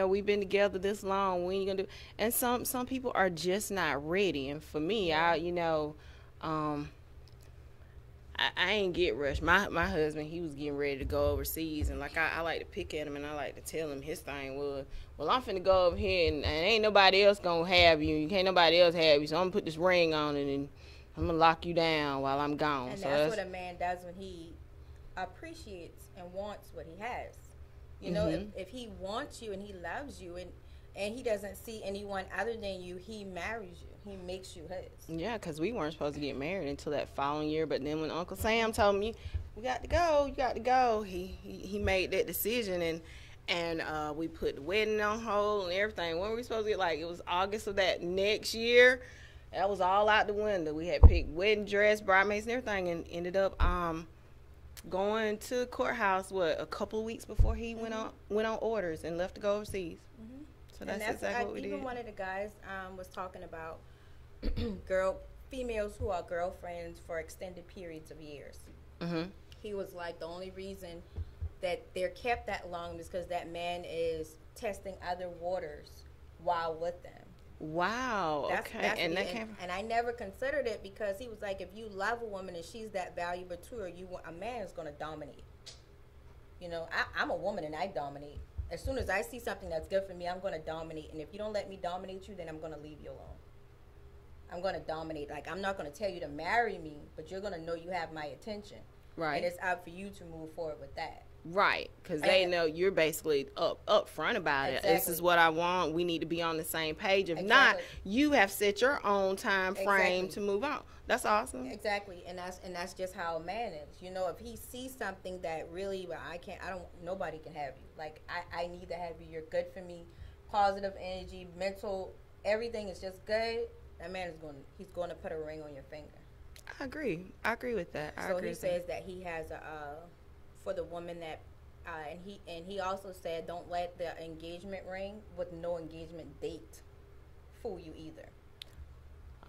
We've been together this long. When you gonna do? And some people are just not ready. And for me, I ain't get rushed. My husband, he was getting ready to go overseas, and like I like to pick at him, and I like to tell him his thing was, well, I'm finna go over here, and ain't nobody else gonna have you. You can't nobody else have you, so I'm gonna put this ring on it, and I'm gonna lock you down while I'm gone. And so that's what a man does when he appreciates and wants what he has. You know, if he wants you and he loves you and he doesn't see anyone other than you, he marries you. He makes you his. Yeah, because we weren't supposed to get married until that following year. But then when Uncle Sam told me, we got to go, he made that decision, and we put the wedding on hold and everything. When were we supposed to get? Like, it was August of that next year. That was all out the window. We had picked wedding dress, bridesmaids, and everything, and ended up going to the courthouse a couple of weeks before he went on orders and left to go overseas. So that's exactly what we did. Even one of the guys was talking about females who are girlfriends for extended periods of years. He was like, the only reason that they're kept that long is because that man is testing other waters while with them. Wow. And I never considered it, because he was like, if you love a woman and she's that valuable to her, a man is going to dominate. You know, I'm a woman and I dominate. As soon as I see something that's good for me, I'm going to dominate. And if you don't let me dominate you, then I'm going to leave you alone. I'm going to dominate. Like, I'm not going to tell you to marry me, but you're going to know you have my attention. Right. And it's up for you to move forward with that. Right, because they know you're basically up front about it. This is what I want. We need to be on the same page. If not, you have set your own time frame to move on. That's awesome. Exactly, and that's just how a man is. You know, if he sees something that really, nobody can have you. Like, I need to have you. You're good for me. Positive energy, mental, everything is just good. That man he's going to put a ring on your finger. I agree with that. So he says that he has for the woman that and he also said, don't let the engagement ring with no engagement date fool you either.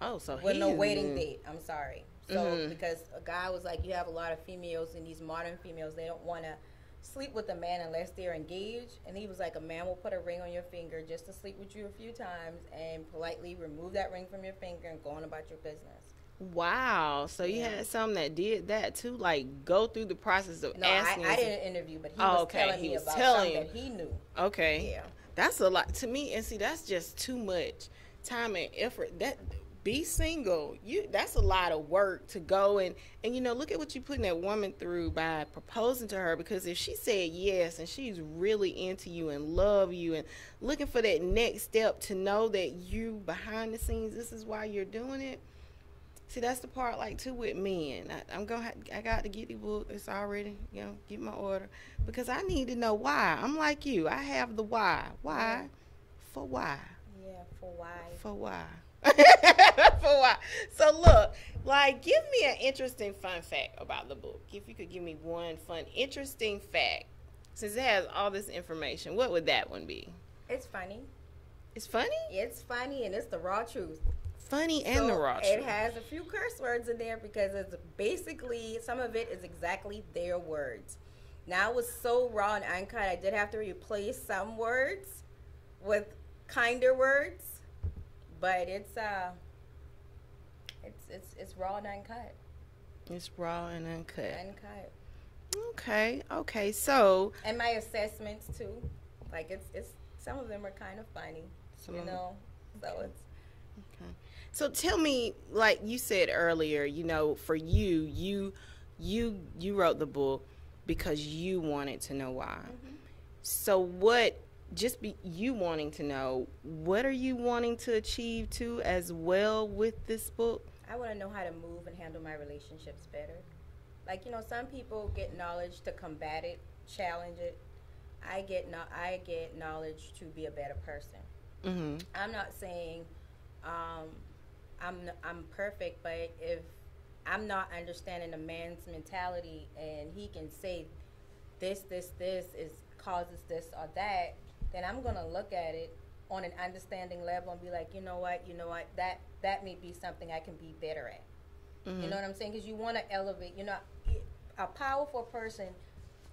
Oh, so with no wedding date. I'm sorry. So because a guy was like, you have a lot of females, and these modern females, they don't want to sleep with a man unless they're engaged. And he was like, a man will put a ring on your finger just to sleep with you a few times and politely remove that ring from your finger and go on about your business. Wow. So you had some that did that too, like go through the process of asking. I didn't interview, but he was telling me about something that he knew. Okay. Yeah. That's a lot to me, and see, that's just too much time and effort. That be single, that's a lot of work to go and you know, look at what you're putting that woman through by proposing to her, because if she said yes and she's really into you and love you and looking for that next step to know that you behind the scenes, this is why you're doing it. See, that's the part, like, too, with men. I got to get the book. It's already, you know, get my order. Because I need to know why. I'm like you. I have the why. Why? Yeah. For why? Yeah, for why? For why? For why? So, look, like, give me an interesting fun fact about the book. If you could give me one fun, interesting fact. Since it has all this information, what would that one be? It's funny. It's funny? It's funny, and it's the raw truth. Funny and the raw truth. It has a few curse words in there because it's basically, some of it is exactly their words. Now, it was so raw and uncut, I did have to replace some words with kinder words, but it's raw and uncut. It's raw and uncut. Uncut. Okay. So, and my assessments too, like it's some of them are kind of funny, you know. So it's okay. So tell me, like you said earlier, you know, for you wrote the book because you wanted to know why. Mm-hmm. So what? Just be you wanting to know, what are you wanting to achieve too as well with this book? I want to know how to move and handle my relationships better. Like, you know, some people get knowledge to combat it, challenge it. I get knowledge to be a better person. Mm-hmm. I'm not saying I'm perfect, but if I'm not understanding a man's mentality and he can say this is causes this or that, then I'm gonna look at it on an understanding level and be like, you know what, that may be something I can be better at. Mm-hmm. You know what I'm saying? Because you want to elevate. You know, a powerful person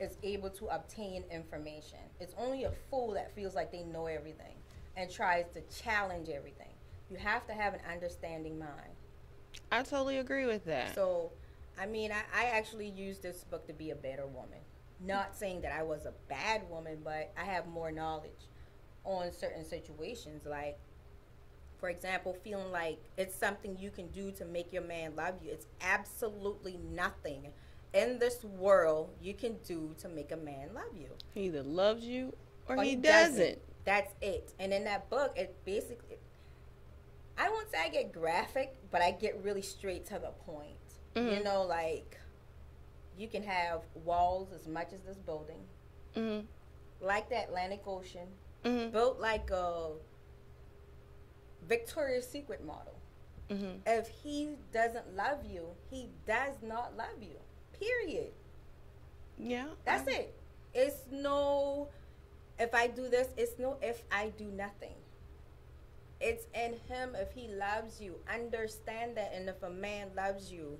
is able to obtain information. It's only a fool that feels like they know everything and tries to challenge everything. You have to have an understanding mind. I totally agree with that. So, I mean, I actually used this book to be a better woman. Not saying that I was a bad woman, but I have more knowledge on certain situations. Like, for example, feeling like it's something you can do to make your man love you. It's absolutely nothing in this world you can do to make a man love you. He either loves you or he doesn't. That's it. And in that book, it basically, I won't say I get graphic, but I get really straight to the point. Mm-hmm. You know, like, you can have walls as much as this building, mm-hmm. like the Atlantic Ocean, mm-hmm. built like a Victoria's Secret model. Mm-hmm. If he doesn't love you, he does not love you. Period. Yeah. That's it. It's no, if I do this, it's no if I do nothing. It's in him if he loves you. Understand that, and if a man loves you,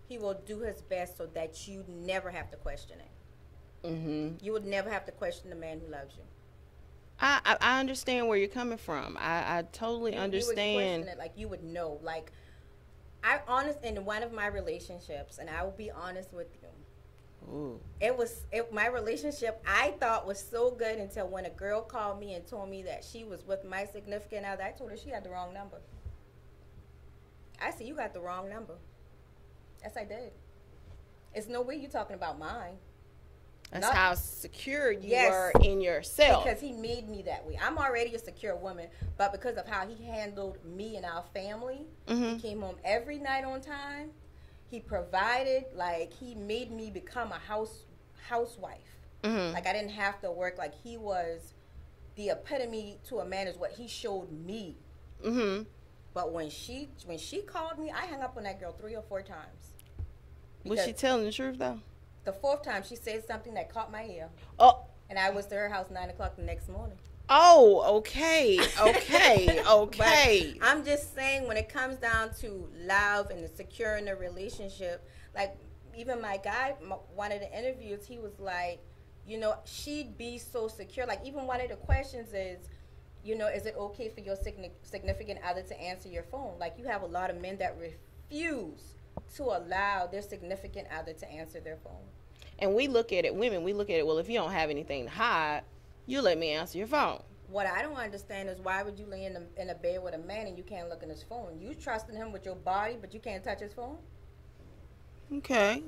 he will do his best so that you never have to question it. Mm-hmm. You would never have to question the man who loves you. I understand where you're coming from. I totally understand. You would question it, like you would know. Like, in one of my relationships, and I will be honest with you. Ooh. My relationship I thought was so good until when a girl called me and told me that she was with my significant other. I told her she had the wrong number. I said, you got the wrong number. Yes, I did. It's no way you're talking about mine. That's how secure you were in yourself. Because he made me that way. I'm already a secure woman, but because of how he handled me and our family, mm-hmm. he came home every night on time. He provided, like, he made me become a housewife. Mm-hmm. Like, I didn't have to work. Like, he was the epitome to a man is what he showed me. Mm-hmm. But when she called me, I hung up on that girl 3 or 4 times. Was she telling the truth, though? the 4th time she said something that caught my ear. Oh. And I was to her house 9 o'clock the next morning. Oh, okay, okay, okay. But I'm just saying, when it comes down to love and securing a relationship, like even my guy, one of the interviews, he was like, you know, she'd be so secure. Like even one of the questions is, you know, is it okay for your significant other to answer your phone? Like you have a lot of men that refuse to allow their significant other to answer their phone. And we look at it, women, we look at it, well, if you don't have anything to hide, you let me answer your phone. What I don't understand is why would you lay in a bed with a man and you can't look in his phone? You trusting him with your body, but you can't touch his phone? Okay.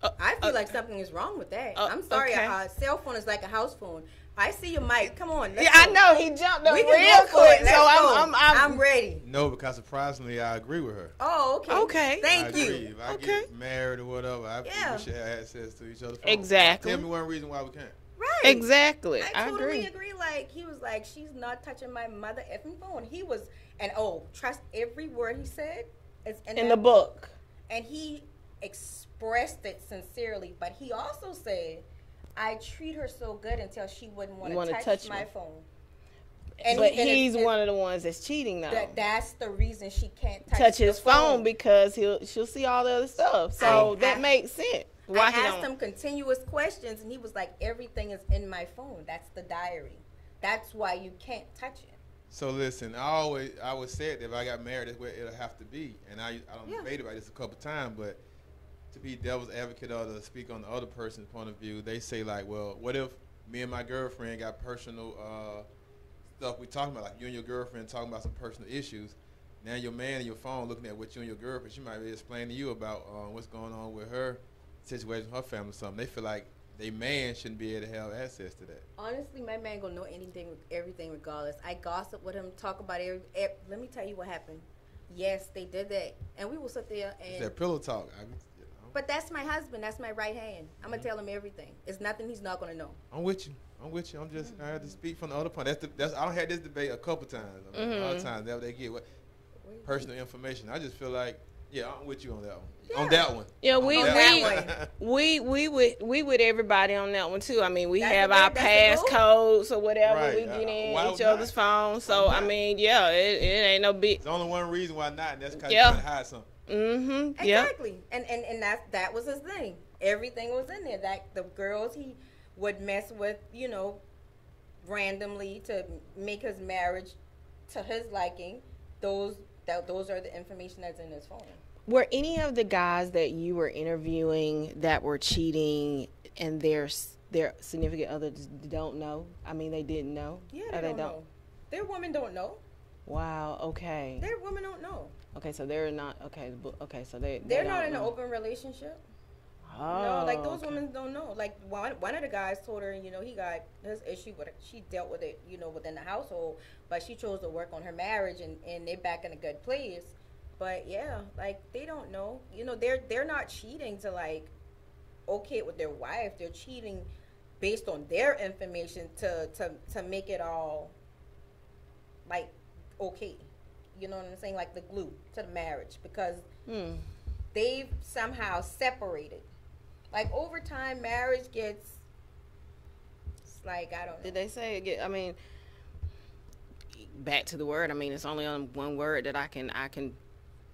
I feel like something is wrong with that. I'm sorry, okay. A cell phone is like a house phone. I see your mic. Come on. Yeah, I know. He jumped up real quick. So I'm ready. No, because surprisingly, I agree with her. Oh, okay. Okay. Thank you. If I get married or whatever, I think we should have access to each other's phone. Exactly. Tell me one reason why we can't. Right. Exactly. I totally agree. Like, he was like, she's not touching my mother effing phone. He was, and trust every word he said. It's in the book. And he expressed it sincerely, but he also said, I treat her so good until she wouldn't want to touch my phone. But he's one of the ones that's cheating now. That's the reason she can't touch his phone, because she'll see all the other stuff. So that makes sense. I asked him continuous questions, and he was like, everything is in my phone. That's the diary. That's why you can't touch it. So listen, I would say that if I got married, that's where it'll have to be. And I don't debate about this a couple times, but to be devil's advocate or to speak on the other person's point of view, they say like, well, what if me and my girlfriend got personal stuff we talking about, like you and your girlfriend talking about some personal issues. Now your man and your phone looking at what you and your girlfriend, she might be explaining to you about what's going on with her situation, her family, or something. They feel like they man shouldn't be able to have access to that. Honestly, my man gonna know everything regardless. I gossip with him, talk about let me tell you what happened. Yes, they did that, and we will sit there and. It's that pillow talk. But that's my husband. That's my right hand. I'm gonna tell him everything. It's nothing he's not gonna know. I'm with you. I'm just I had to speak from the other point. That's I had this debate a couple times. A lot of times that they get personal information. I just feel like I'm with you on that one. Yeah. On that one. Yeah, we with everybody on that one too. I mean, we have our passcodes or whatever. Right. We get in each other's phones. So I mean, it ain't no big. There's only one reason why not, and that's because you're trying to hide something. Mm-hmm. Exactly. Yep. And that was his thing. Everything was in there. That the girls he would mess with, randomly to make his marriage to his liking. Those are the information that's in his phone. Were any of the guys that you were interviewing that were cheating and their significant others don't know? I mean, they didn't know? Yeah, they don't know. Their women don't know. Wow, okay. Their women don't know. Okay, so they're not, okay, so they're not in an open relationship. Oh, no, like those women don't know. Like one of the guys told her, he got his issue with it. She dealt with it, within the household, but she chose to work on her marriage, and they're back in a good place. But like they don't know. They're not cheating to like okay with their wife. They're cheating based on their information to make it all like okay. You know what I'm saying? Like the glue to the marriage, because they've somehow separated. Like over time, marriage gets. It's like I don't know. Did they say it get? I mean, back to the word. I mean, it's only on one word that I can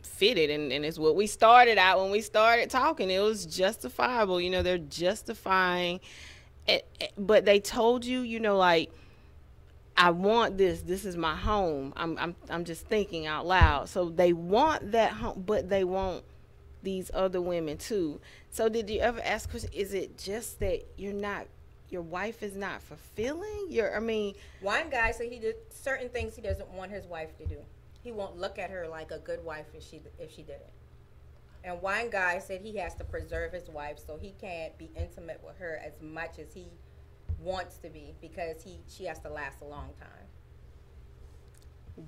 fit it, and it's what we started out when we started talking. It was justifiable. They're justifying it, but they told you, like, I want this. This is my home. I'm just thinking out loud. So they want that home, but they want these other women too. So did you ever ask, is it just that your wife is not fulfilling one guy said he did certain things he doesn't want his wife to do. He won't look at her like a good wife if she did it. And one guy said he has to preserve his wife, so he can't be intimate with her as much as he wants to be, because she has to last a long time.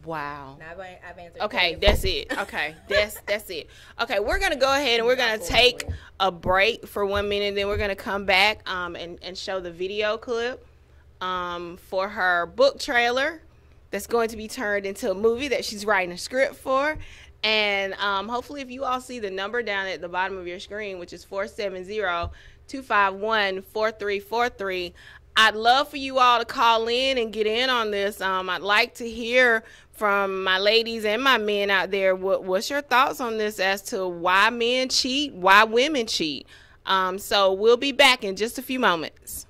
Wow. Now I've answered. Okay, that's it. Okay, that's it. Okay, we're gonna go ahead and we're gonna take a break for 1 minute, then we're gonna come back and show the video clip for her book trailer. that's going to be turned into a movie that she's writing a script for. And hopefully if you all see the number down at the bottom of your screen, which is 470-251-4343, I'd love for you all to call in and get in on this. I'd like to hear from my ladies and my men out there. What's your thoughts on this as to why men cheat, why women cheat? So we'll be back in just a few moments.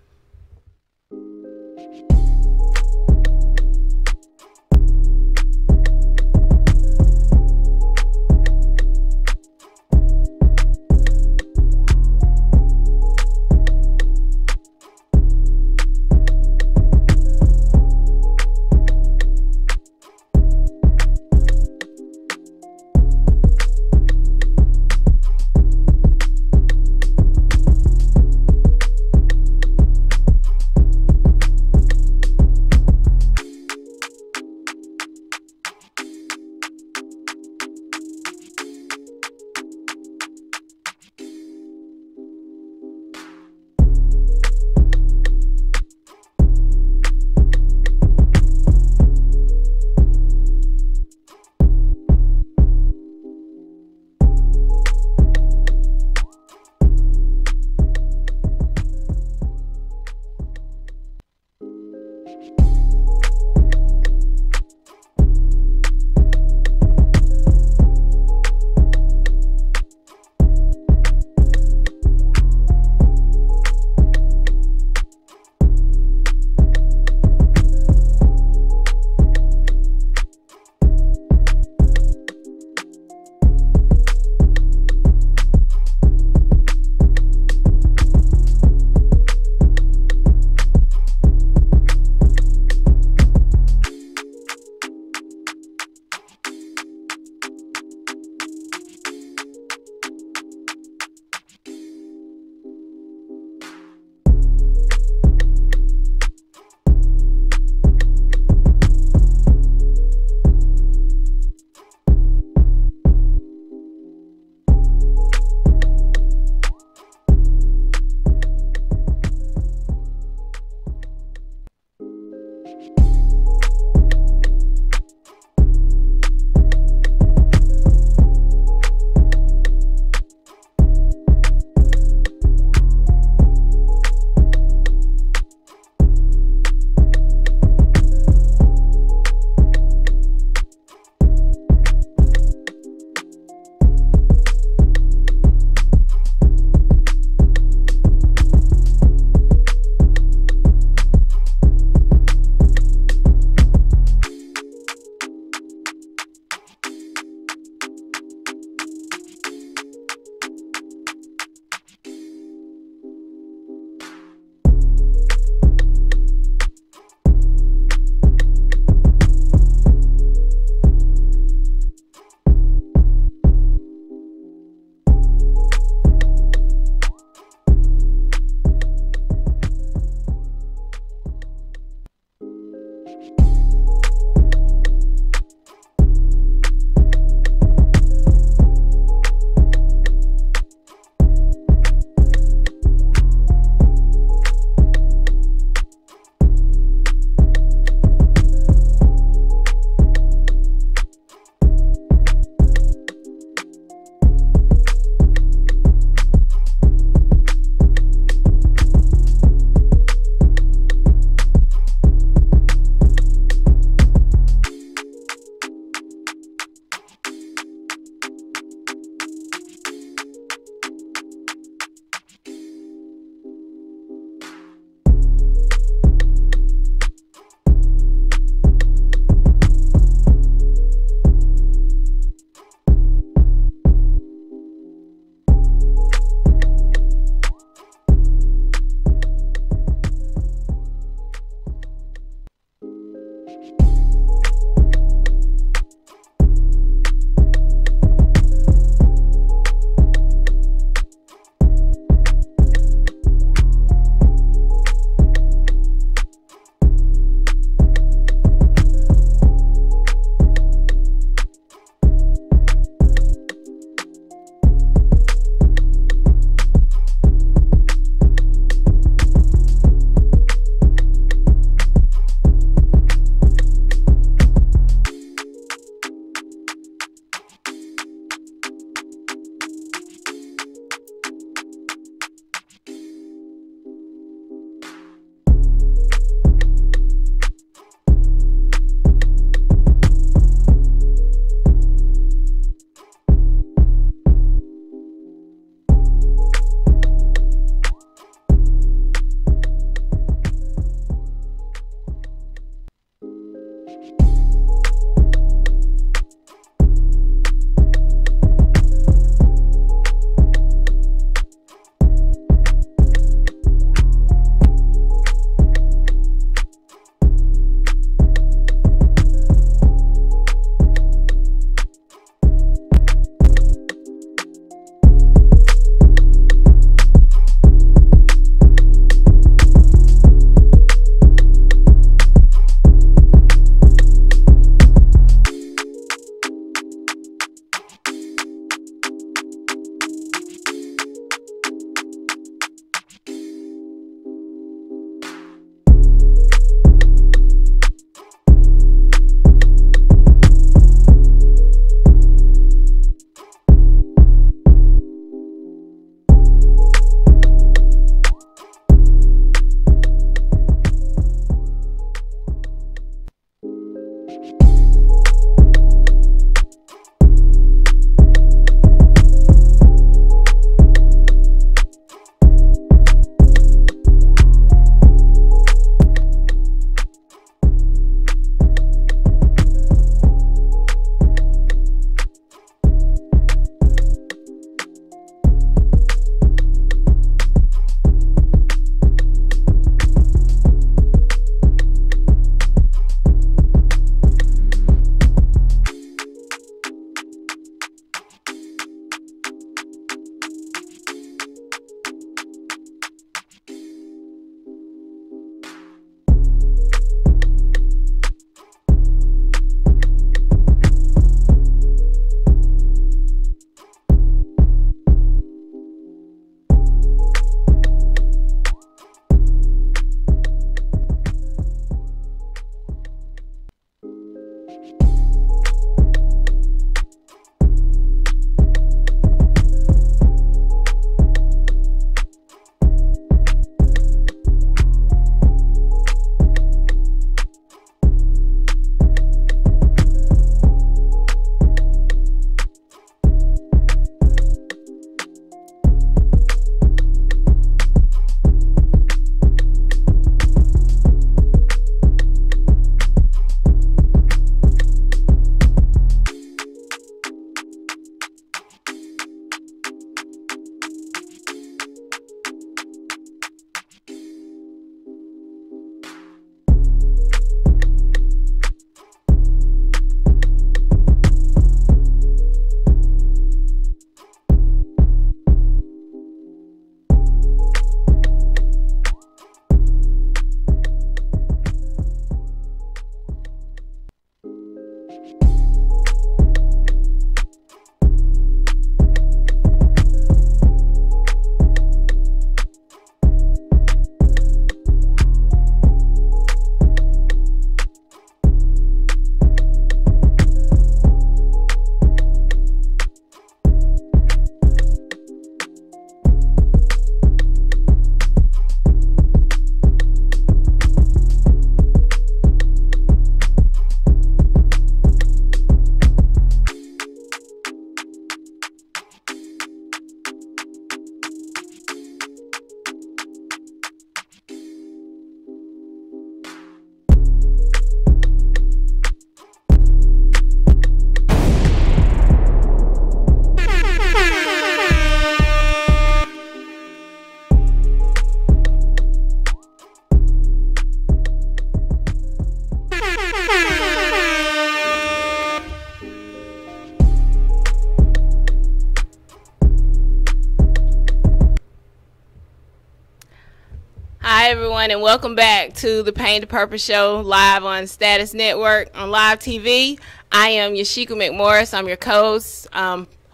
Hi, everyone, and welcome back to the Pain to Purpose Show live on Status Network on Live TV. I am Yashika McMorris. I'm your co-host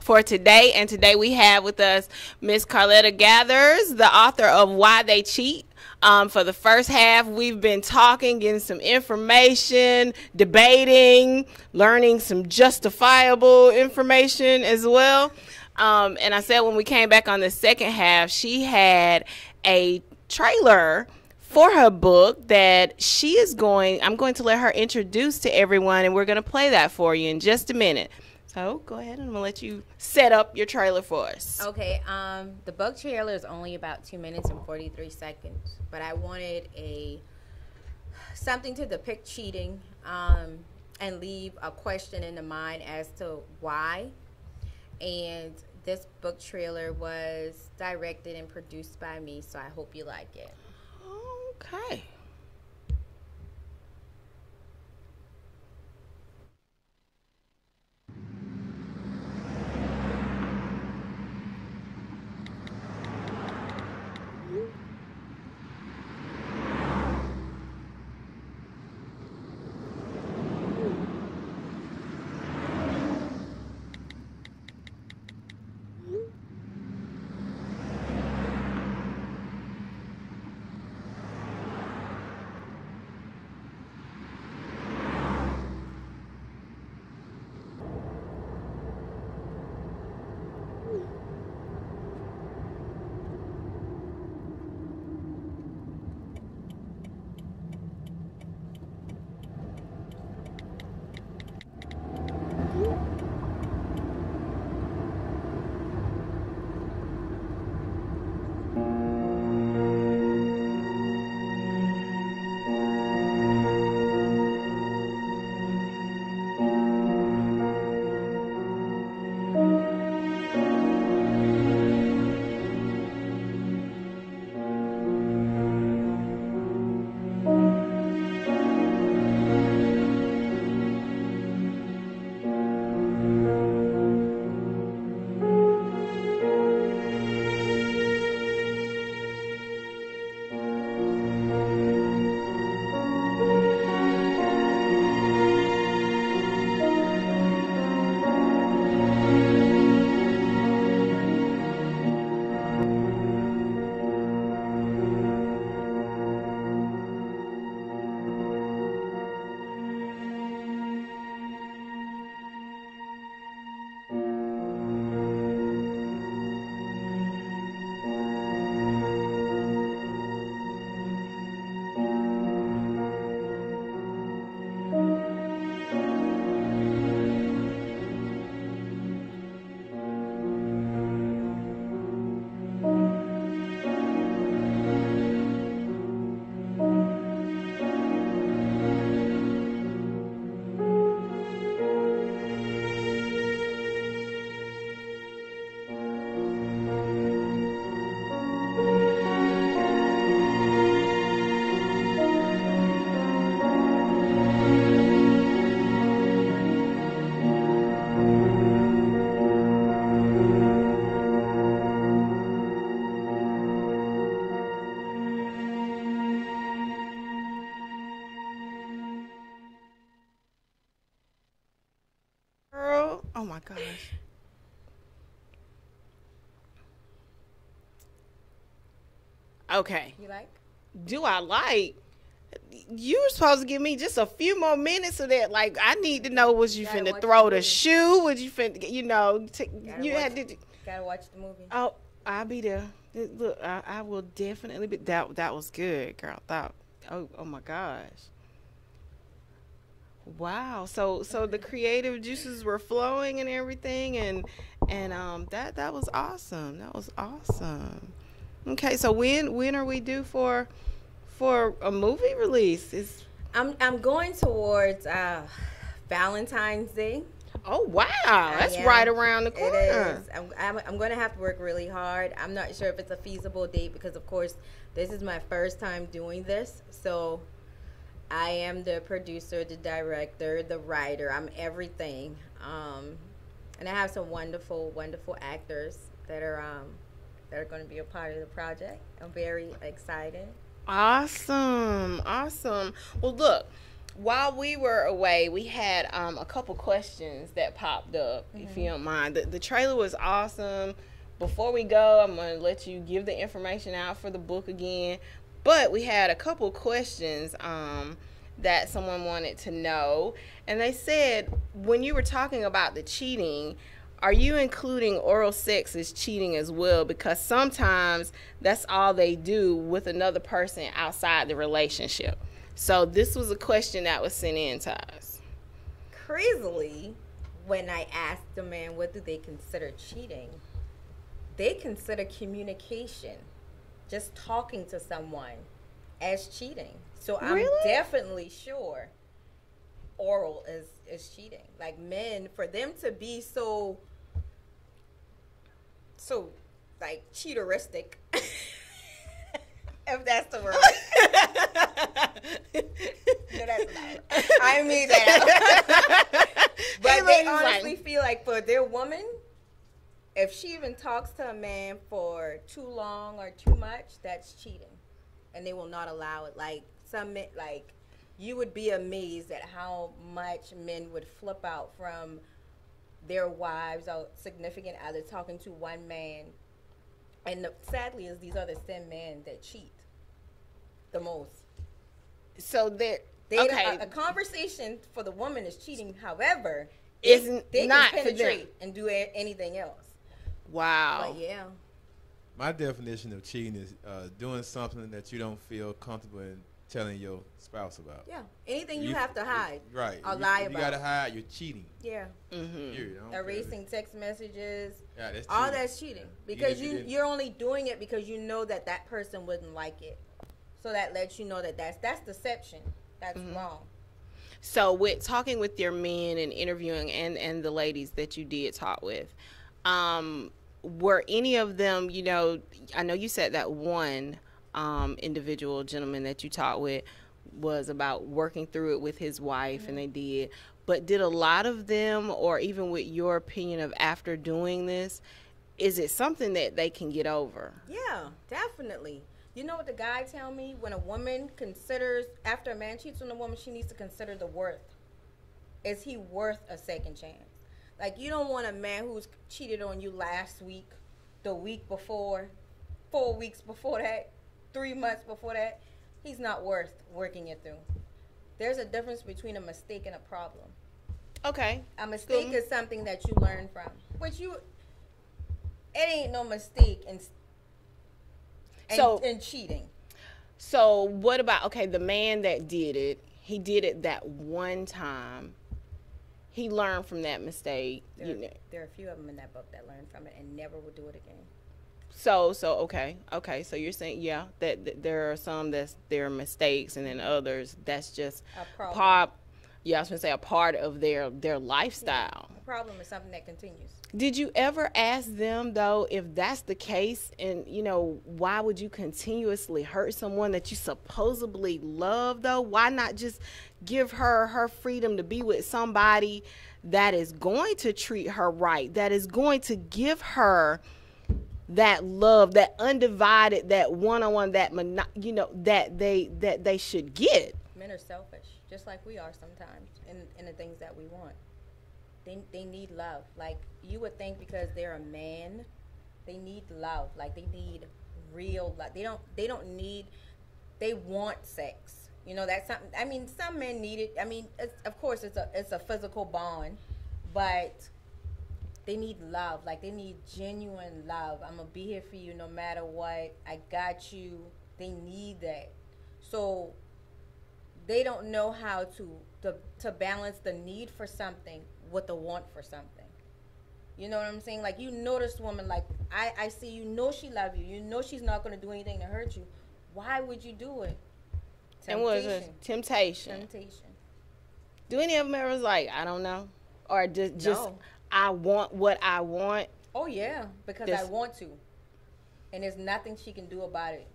for today, and today we have with us Miss Carletta Gathers, the author of Why They Cheat. For the first half, we've been talking, getting some information, debating, learning some justifiable information as well. And I said when we came back on the second half, she had a trailer for her book that I'm going to let her introduce to everyone, and we're going to play that for you in just a minute. So go ahead, and I'm going to let you set up your trailer for us. Okay, the book trailer is only about 2 minutes and 43 seconds, but I wanted something to depict cheating and leave a question in the mind as to why. And this book trailer was directed and produced by me, so I hope you like it. Okay. Oh my gosh. Okay. You like? Do I like? You were supposed to give me just a few more minutes of that. Like, I need to know, was you finna throw the shoe? Was you finna, you know, Gotta watch the movie. Oh, I'll be there. Look, I will definitely be. That was good, girl. Oh my gosh. Wow. So the creative juices were flowing and everything, and that was awesome. That was awesome. Okay, so when are we due for a movie release? I'm going towards Valentine's Day. Oh wow, that's right around the corner. It is. I'm going to have to work really hard. I'm not sure if it's a feasible date because, of course, this is my first time doing this. So I am the producer, the director, the writer. I'm everything. And I have some wonderful, wonderful actors that are going to be a part of the project. I'm very excited. Awesome. Well, look, while we were away, we had a couple questions that popped up, if you don't mind. The trailer was awesome. Before we go, I'm going to let you give the information out for the book again. But we had a couple questions that someone wanted to know. And they said, when you were talking about the cheating, are you including oral sex as cheating as well? Because sometimes that's all they do with another person outside the relationship. So this was a question that was sent in to us. Crazily, when I asked the man what do they consider cheating, they consider communication, just talking to someone, as cheating. So I'm definitely sure oral is cheating. Like, men, for them to be so like cheateristic, if that's the word. No, that's not. I mean that. But they honestly feel like for their woman, if she even talks to a man for too long or too much, that's cheating, and they will not allow it. Like some men, like you would be amazed at how much men would flip out from their wives or significant other talking to one man, and sadly, is these are the same men that cheat the most. So they a conversation for the woman is cheating. However, they not can penetrate and do anything else. Wow. But yeah. My definition of cheating is doing something that you don't feel comfortable in telling your spouse about. Yeah. Anything you have to hide. Right. Or lie about. You got to hide, you're cheating. Yeah. Erasing text messages. Yeah, that's cheating. All that's cheating. Because you're only doing it because you know that person wouldn't like it. So that lets you know that that's deception. That's wrong. So with talking with your men and interviewing and the ladies that you did talk with, were any of them, you know, I know you said that one individual gentleman that you talked with was about working through it with his wife, and they did. But did a lot of them, or even with your opinion of after doing this, is it something that they can get over? Yeah, definitely. You know what the guy tell me? When a woman considers, after a man cheats on a woman, she needs to consider the worth. Is he worth a second chance? Like, you don't want a man who's cheated on you last week, the week before, 4 weeks before that, 3 months before that. He's not worth working it through. There's a difference between a mistake and a problem. Okay. A mistake is something that you learn from. It ain't no mistake in cheating. So what about, the man that did it, he did it that one time. He learned from that mistake. There are a few of them in that book that learned from it and never would do it again. So so you're saying, that there are some that's their mistakes, and then others that's just a problem. I was going to say a part of their lifestyle. Yeah. A problem is something that continues. Did you ever ask them, though, if that's the case, and, why would you continuously hurt someone that you supposedly love, though? Why not just give her freedom to be with somebody that is going to treat her right, that is going to give her that love, that undivided, that one-on-one, that they should get? Men are selfish, just like we are sometimes in the things that we want. They need love. Like, you would think because they're a man, they need love. Like, they need real love. They want sex. That's something. I mean, some men need it. I mean, of course, it's a physical bond, but they need love. Like, they need genuine love. I'm gonna be here for you no matter what. I got you. They need that. So they don't know how to balance the need for something with the want for something. You know what I'm saying? Like, this woman, like, I see, she love you. She's not going to do anything to hurt you. Why would you do it? Temptation. And what is it? Temptation. Do any of them ever like, I don't know? Or just no. I want what I want? Oh, yeah, because I want to. And there's nothing she can do about it.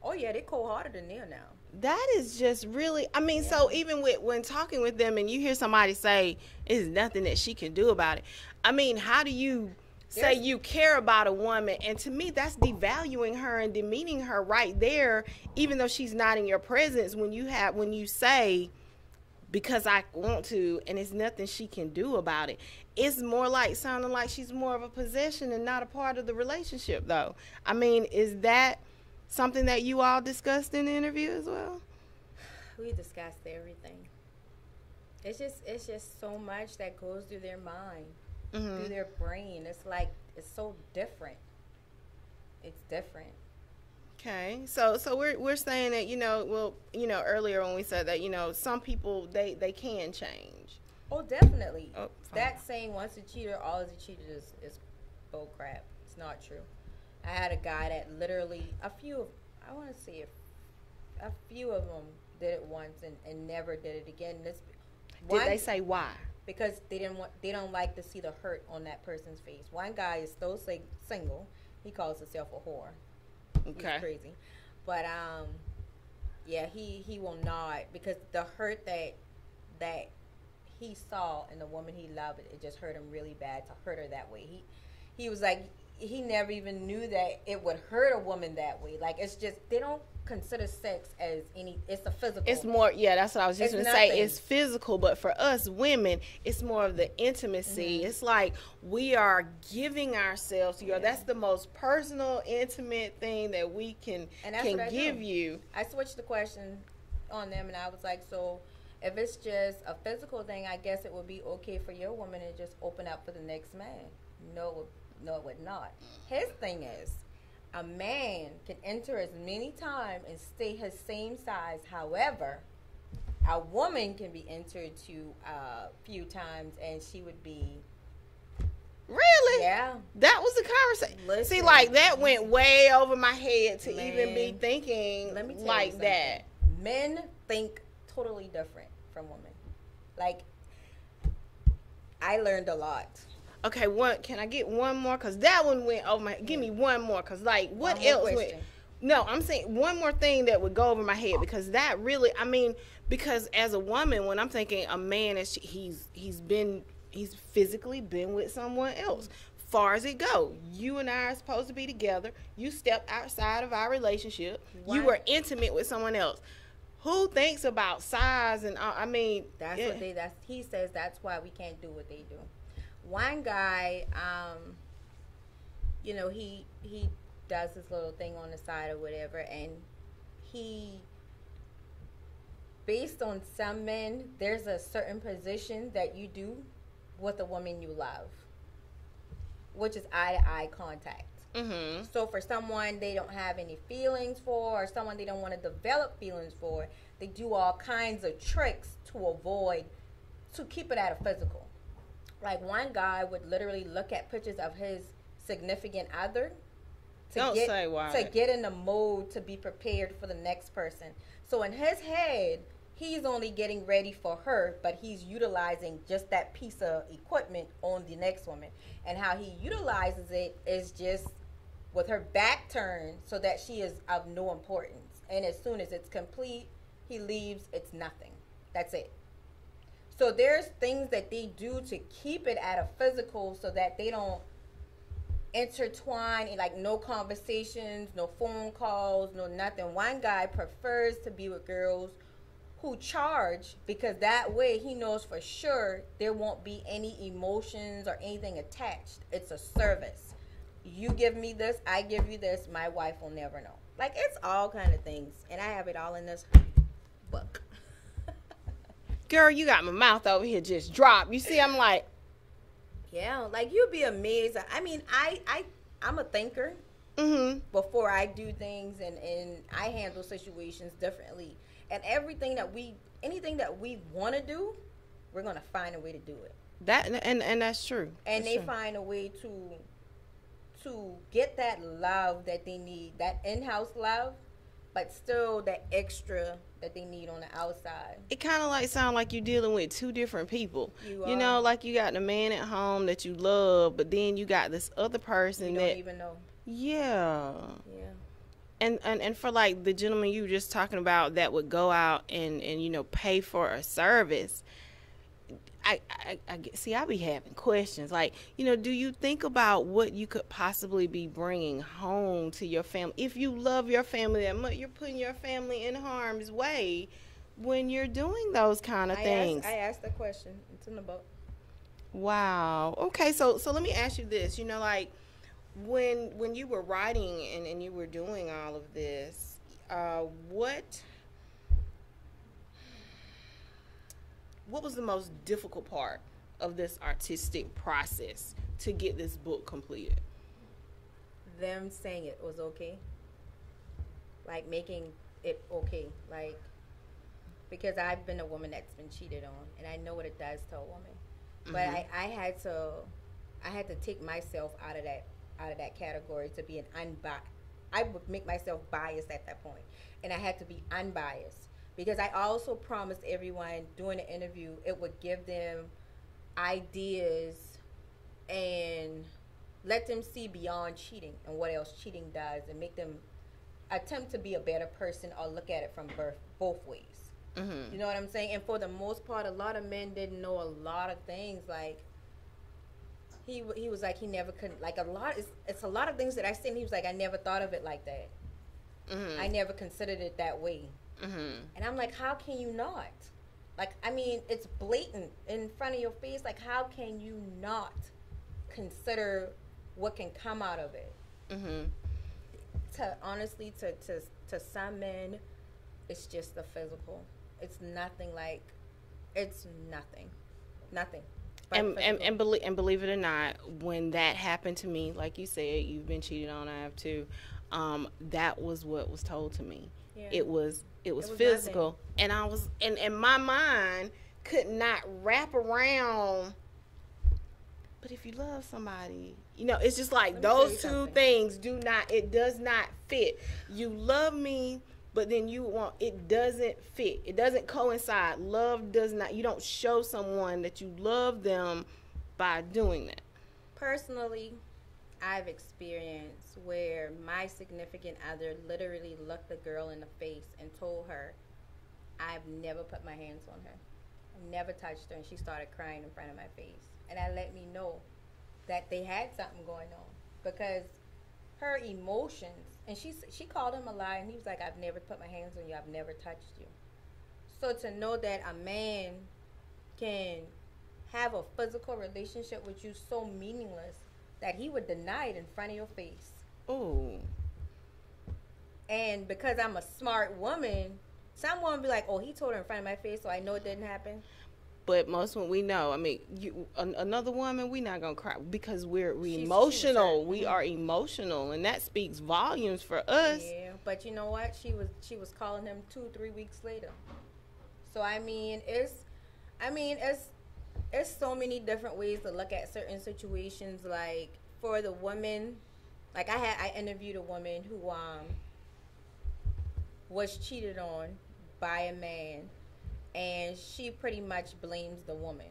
Oh, yeah, they're cold-hearted in there now. That is just really, so even when talking with them and you hear somebody say, there's nothing that she can do about it. I mean, how do you say you care about a woman, and to me that's devaluing her and demeaning her right there, even though she's not in your presence. When you say, because I want to, and it's nothing she can do about it, it's more like sounding like she's more of a possession and not a part of the relationship, though. I mean, is that something that you all discussed in the interview as well? We discussed everything. It's just so much that goes through their mind, through their brain. It's like, it's so different. It's different. Okay, so we're saying that, earlier when we said that, some people, they can change. Oh, definitely. Oh, that saying, once a cheater, always a cheater is bull crap. It's not true. I had a guy that literally, a few of them did it once and never did it again. Did they say why? Because they don't like to see the hurt on that person's face. One guy is still single. He calls himself a whore. Okay. He's crazy. But yeah, he will not, because the hurt that he saw in the woman he loved, it just hurt him really bad to hurt her that way. He was like, he never even knew that it would hurt a woman that way. Like, it's just, they don't consider sex as it's a physical. It's more, yeah, that's what I was just going to say. It's physical, but for us women, it's more of the intimacy. It's like we are giving ourselves to you. That's the most personal, intimate thing that we can give you. I switched the question on them, and I was like, so if it's just a physical thing, I guess it would be okay for your woman to just open up for the next man. No, it would not. His thing is, a man can enter as many times and stay his same size. However, a woman can be entered to a few times and she would be... Really? Yeah. That was the conversation. See, like, that went way over my head to even be thinking like that. Men think totally different from women. Like, I learned a lot. Okay, can I get one more? Because that one went over my head. Give me one more, because, like, what else went? No, I'm saying one more thing that would go over my head, because that really, I mean, because as a woman, when I'm thinking a man, he's physically been with someone else. Far as it go, you and I are supposed to be together. You stepped outside of our relationship. What? You were intimate with someone else. Who thinks about size and I mean? He says that's why we can't do what they do. One guy, he does this little thing on the side or whatever, and based on some men, there's a certain position that you do with a woman you love, which is eye-to-eye contact. Mm-hmm. So for someone they don't have any feelings for, or someone they don't want to develop feelings for, they do all kinds of tricks to keep it at a physical. Like, one guy would literally look at pictures of his significant other to get in the mode to be prepared for the next person. So in his head, he's only getting ready for her, but he's utilizing just that piece of equipment on the next woman. And how he utilizes it is just with her back turned so that she is of no importance. And as soon as it's complete, he leaves, it's nothing. That's it. So there's things that they do to keep it at a physical so that they don't intertwine, like no conversations, no phone calls, no nothing. One guy prefers to be with girls who charge, because that way he knows for sure there won't be any emotions or anything attached. It's a service. You give me this, I give you this, my wife will never know. Like, it's all kind of things, and I have it all in this book. Girl, you got my mouth over here just dropped. You see, I'm like... Yeah, like, you'd be amazed. I mean, I'm a thinker before I do things, and I handle situations differently. And anything that we want to do, we're going to find a way to do it. And that's true. And they find a way to get that love that they need, that in-house love, but still that extra that they need on the outside. It kind of like sound like you're dealing with two different people. You know, like you got the man at home that you love, but then you got this other person you don't even know. Yeah. And for like the gentleman you were just talking about that would go out and pay for a service, see, I be having questions like, do you think about what you could possibly be bringing home to your family? If you love your family that much, you're putting your family in harm's way when you're doing those kind of things. I asked the question. It's in the book. Wow. Okay, so let me ask you this. Like when you were writing and you were doing all of this, what was the most difficult part of this artistic process to get this book completed? Them saying it was okay. Like making it okay. Like, because I've been a woman that's been cheated on, and I know what it does to a woman. But I had to take myself out of that category to be an unbiased. I would make myself biased at that point, and I had to be unbiased. Because I also promised everyone during the interview it would give them ideas and let them see beyond cheating and what else cheating does, and make them attempt to be a better person or look at it from both ways. You know what I'm saying? And for the most part, a lot of men didn't know a lot of things. Like he was like, he never could, like, it's a lot of things that I said, and he was like, I never thought of it like that. I never considered it that way. And I'm like, how can you not? Like, I mean, it's blatant in front of your face. Like, how can you not consider what can come out of it? Honestly, to some men, it's just the physical. It's nothing like, it's nothing. And believe it or not, when that happened to me, like you said, you've been cheated on, I have too. That was what was told to me. Yeah. It was physical, nothing. And I was, and my mind could not wrap around. But if you love somebody, it's just like those two things it does not fit. You love me, but then it doesn't fit. It doesn't coincide. Love does not, you don't show someone that you love them by doing that. Personally, I've experienced where my significant other literally looked the girl in the face and told her, I've never put my hands on her. I never touched her, and she started crying in front of my face. And that let me know that they had something going on, because her emotions, and she called him a liar, and he was like, I've never put my hands on you, I've never touched you. So to know that a man can have a physical relationship with you so meaningless that he would deny it in front of your face. Oh. And because I'm a smart woman, some women be like, oh, he told her in front of my face, so I know it didn't happen. But most women we know, I mean, another woman, we're not going to cry because we're emotional. We are emotional, and that speaks volumes for us. Yeah, but you know what? She was calling him 2-3 weeks later. So, it's so many different ways to look at certain situations. Like, for the woman, like I interviewed a woman who was cheated on by a man, and she pretty much blames the woman.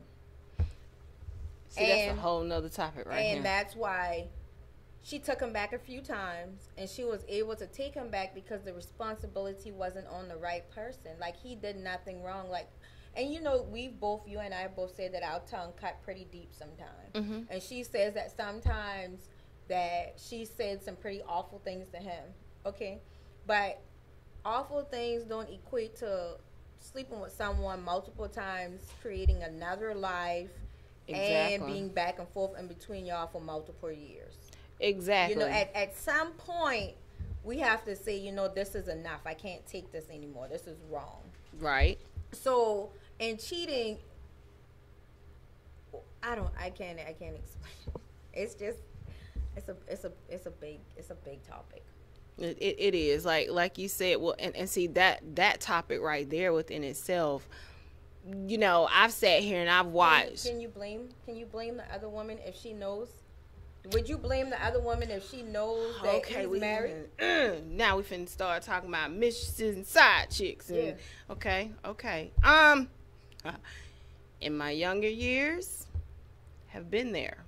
See, that's a whole nother topic right here. And that's why she took him back a few times, and she was able to take him back because the responsibility wasn't on the right person. Like, he did nothing wrong. Like, and you and I both said that our tongue cut pretty deep sometimes. And she says that sometimes that she said some pretty awful things to him. Okay? But awful things don't equate to sleeping with someone multiple times, creating another life, and being back and forth in between y'all for multiple years. Exactly. At some point, we have to say, this is enough. I can't take this anymore. This is wrong. Right. So, in cheating, I can't explain. It's just, it's a big topic. It is like you said. Well, and see that topic right there within itself. I've sat here and I've watched. Can you blame the other woman if she knows? Would you blame the other woman if she knows that he's married? Now we finna start talking about mistresses and side chicks. And, yeah. Okay. In my younger years, have been there.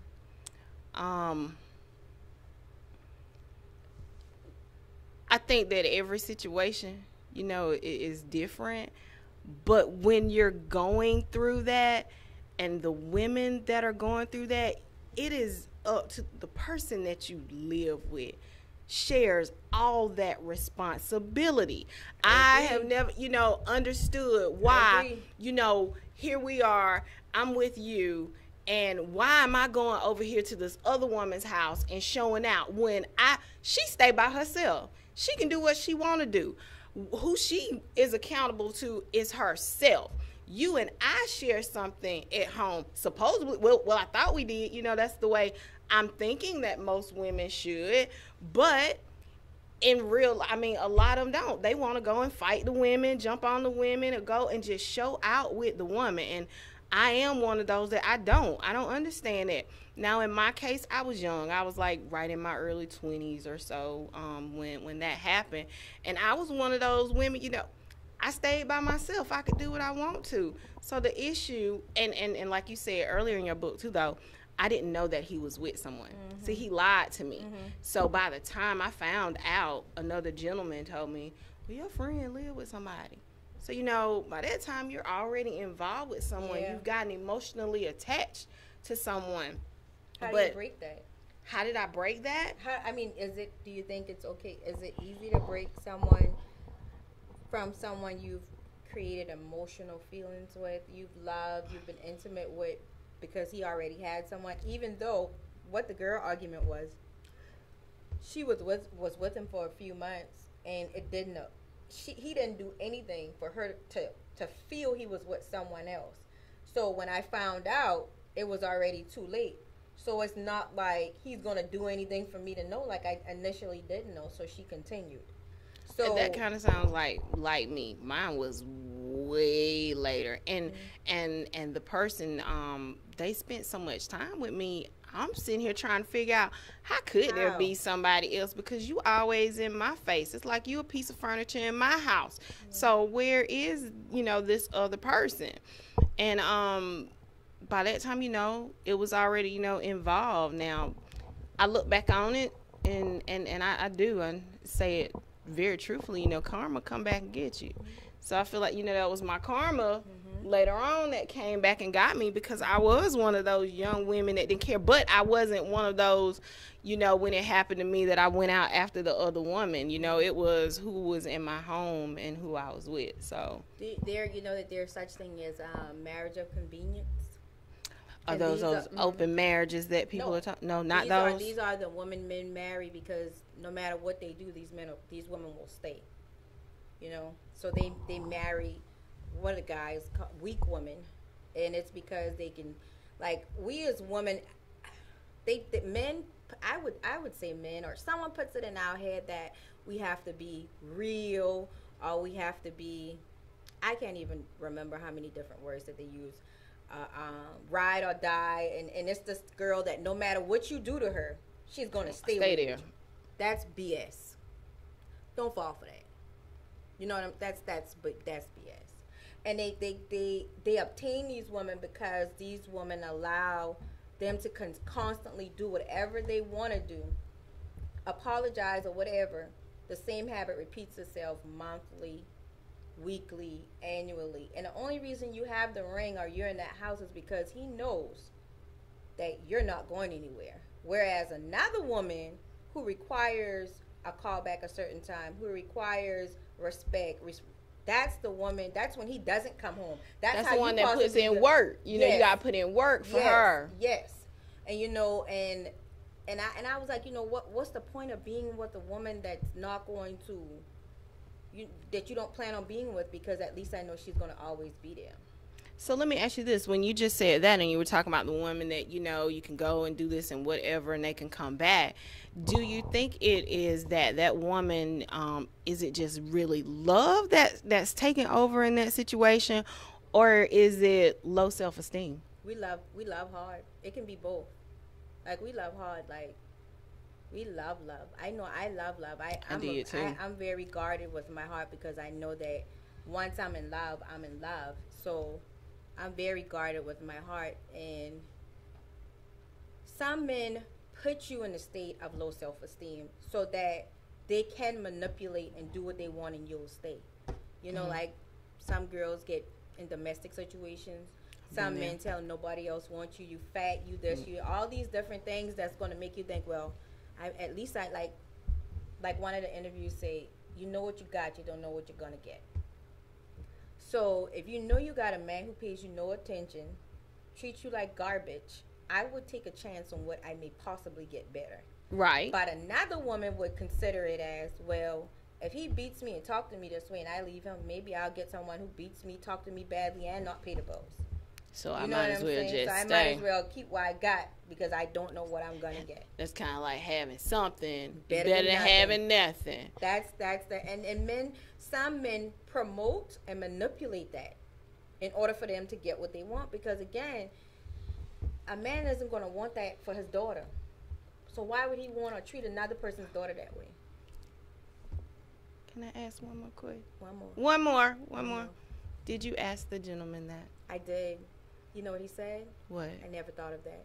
I think that every situation, is different. But when you're going through that, and the women that are going through that, it is up to the person that you live with shares all that responsibility. I have never, understood why, here we are, I'm with you, and why am I going over here to this other woman's house and showing out when she stay by herself. She can do what she want to do. Who she is accountable to is herself. You and I share something at home. Supposedly, well, I thought we did. That's the way I'm thinking that most women should. But in real, a lot of them don't. They want to go and fight the women, jump on the women, or go and just show out with the woman. And I am one of those that I don't understand it. Now, in my case, I was young. I was like right in my early 20s or so when that happened. And I was one of those women, I stayed by myself. I could do what I want to. So the issue, and like you said earlier in your book too, though, I didn't know that he was with someone. Mm-hmm. See, he lied to me. Mm-hmm. So by the time I found out, another gentleman told me, well, your friend lived with somebody. So, by that time, you're already involved with someone. Yeah. You've gotten emotionally attached to someone. How do you break that? How did I break that? Do you think it's okay? Is it easy to break someone from someone you've created emotional feelings with, you've loved, you've been intimate with, because he already had someone, even though what the girl argument was, she was with him for a few months, and it didn't. He didn't do anything for her to feel he was with someone else. So when I found out, it was already too late. So it's not like he's gonna do anything for me to know, like I initially didn't know. So she continued. So that kind of sounds like me. Mine was way later, and the person they spent so much time with me. I'm sitting here trying to figure out how could there be somebody else, because you always in my face. It's like you a piece of furniture in my house. Mm-hmm. So where is this other person? And by that time, it was already involved. Now I look back on it and I do and say it very truthfully. Karma come back and get you. So I feel like that was my karma. Mm-hmm. Later on that came back and got me, because I was one of those young women that didn't care. But I wasn't one of those, when it happened to me, that I went out after the other woman. It was who was in my home and who I was with. So that there's such thing as marriage of convenience. Are those open marriages that people are talking? No, not those. These are the men marry because no matter what they do, these women will stay. So they marry one of the guys, weak women, and it's because they can, like, we as women, the men, I would say men, or someone puts it in our head that we have to be real, or we have to be, I can't even remember how many different words that they use, ride or die, and it's this girl that no matter what you do to her, she's gonna stay with there. You. That's BS. Don't fall for that. That's BS. And they obtain these women because these women allow them to constantly do whatever they want to do, apologize or whatever. The same habit repeats itself monthly, weekly, annually. And the only reason you have the ring or you're in that house is because he knows that you're not going anywhere. Whereas another woman who requires a call back a certain time, who requires respect, that's the woman. That's when he doesn't come home. That's how the one that puts in work. You gotta put in work for her. Yes, and and I was like, what's the point of being with a woman that's not going to, that you don't plan on being with, because at least I know she's gonna always be there. So let me ask you this: when you just said that, and you were talking about the women that you can go and do this and whatever, and they can come back, do you think it is that woman? Is it just really love that's taking over in that situation, or is it low self-esteem? We love hard. It can be both. Like, we love hard. Like, we love. I know I love. I'm very guarded with my heart, because I know that once I'm in love, I'm in love. So I'm very guarded with my heart. And some men put you in a state of low self-esteem so that they can manipulate and do what they want, and you'll stay. Mm-hmm. Like some girls get in domestic situations. Some men tell nobody else wants you. You fat. You this. You all these different things that's going to make you think. Well, at least I like one of the interviews say, you know what you got. You don't know what you're gonna get. So if you know you got a man who pays you no attention, treats you like garbage, I would take a chance on what I may possibly get better. Right. But another woman would consider it as, well, if he beats me and talk to me this way and I leave him, maybe I'll get someone who beats me, talk to me badly, and not pay the bills. So I might as well just stay. So I might as well keep what I got because I don't know what I'm gonna get. That's kind of like having something better than having nothing. That's and men. Some men promote and manipulate that in order for them to get what they want. Because again, a man isn't gonna want that for his daughter. So why would he want to treat another person's daughter that way? Can I ask one more quick? One more. Did you ask the gentleman that? I did. You know what he said? What? I never thought of that.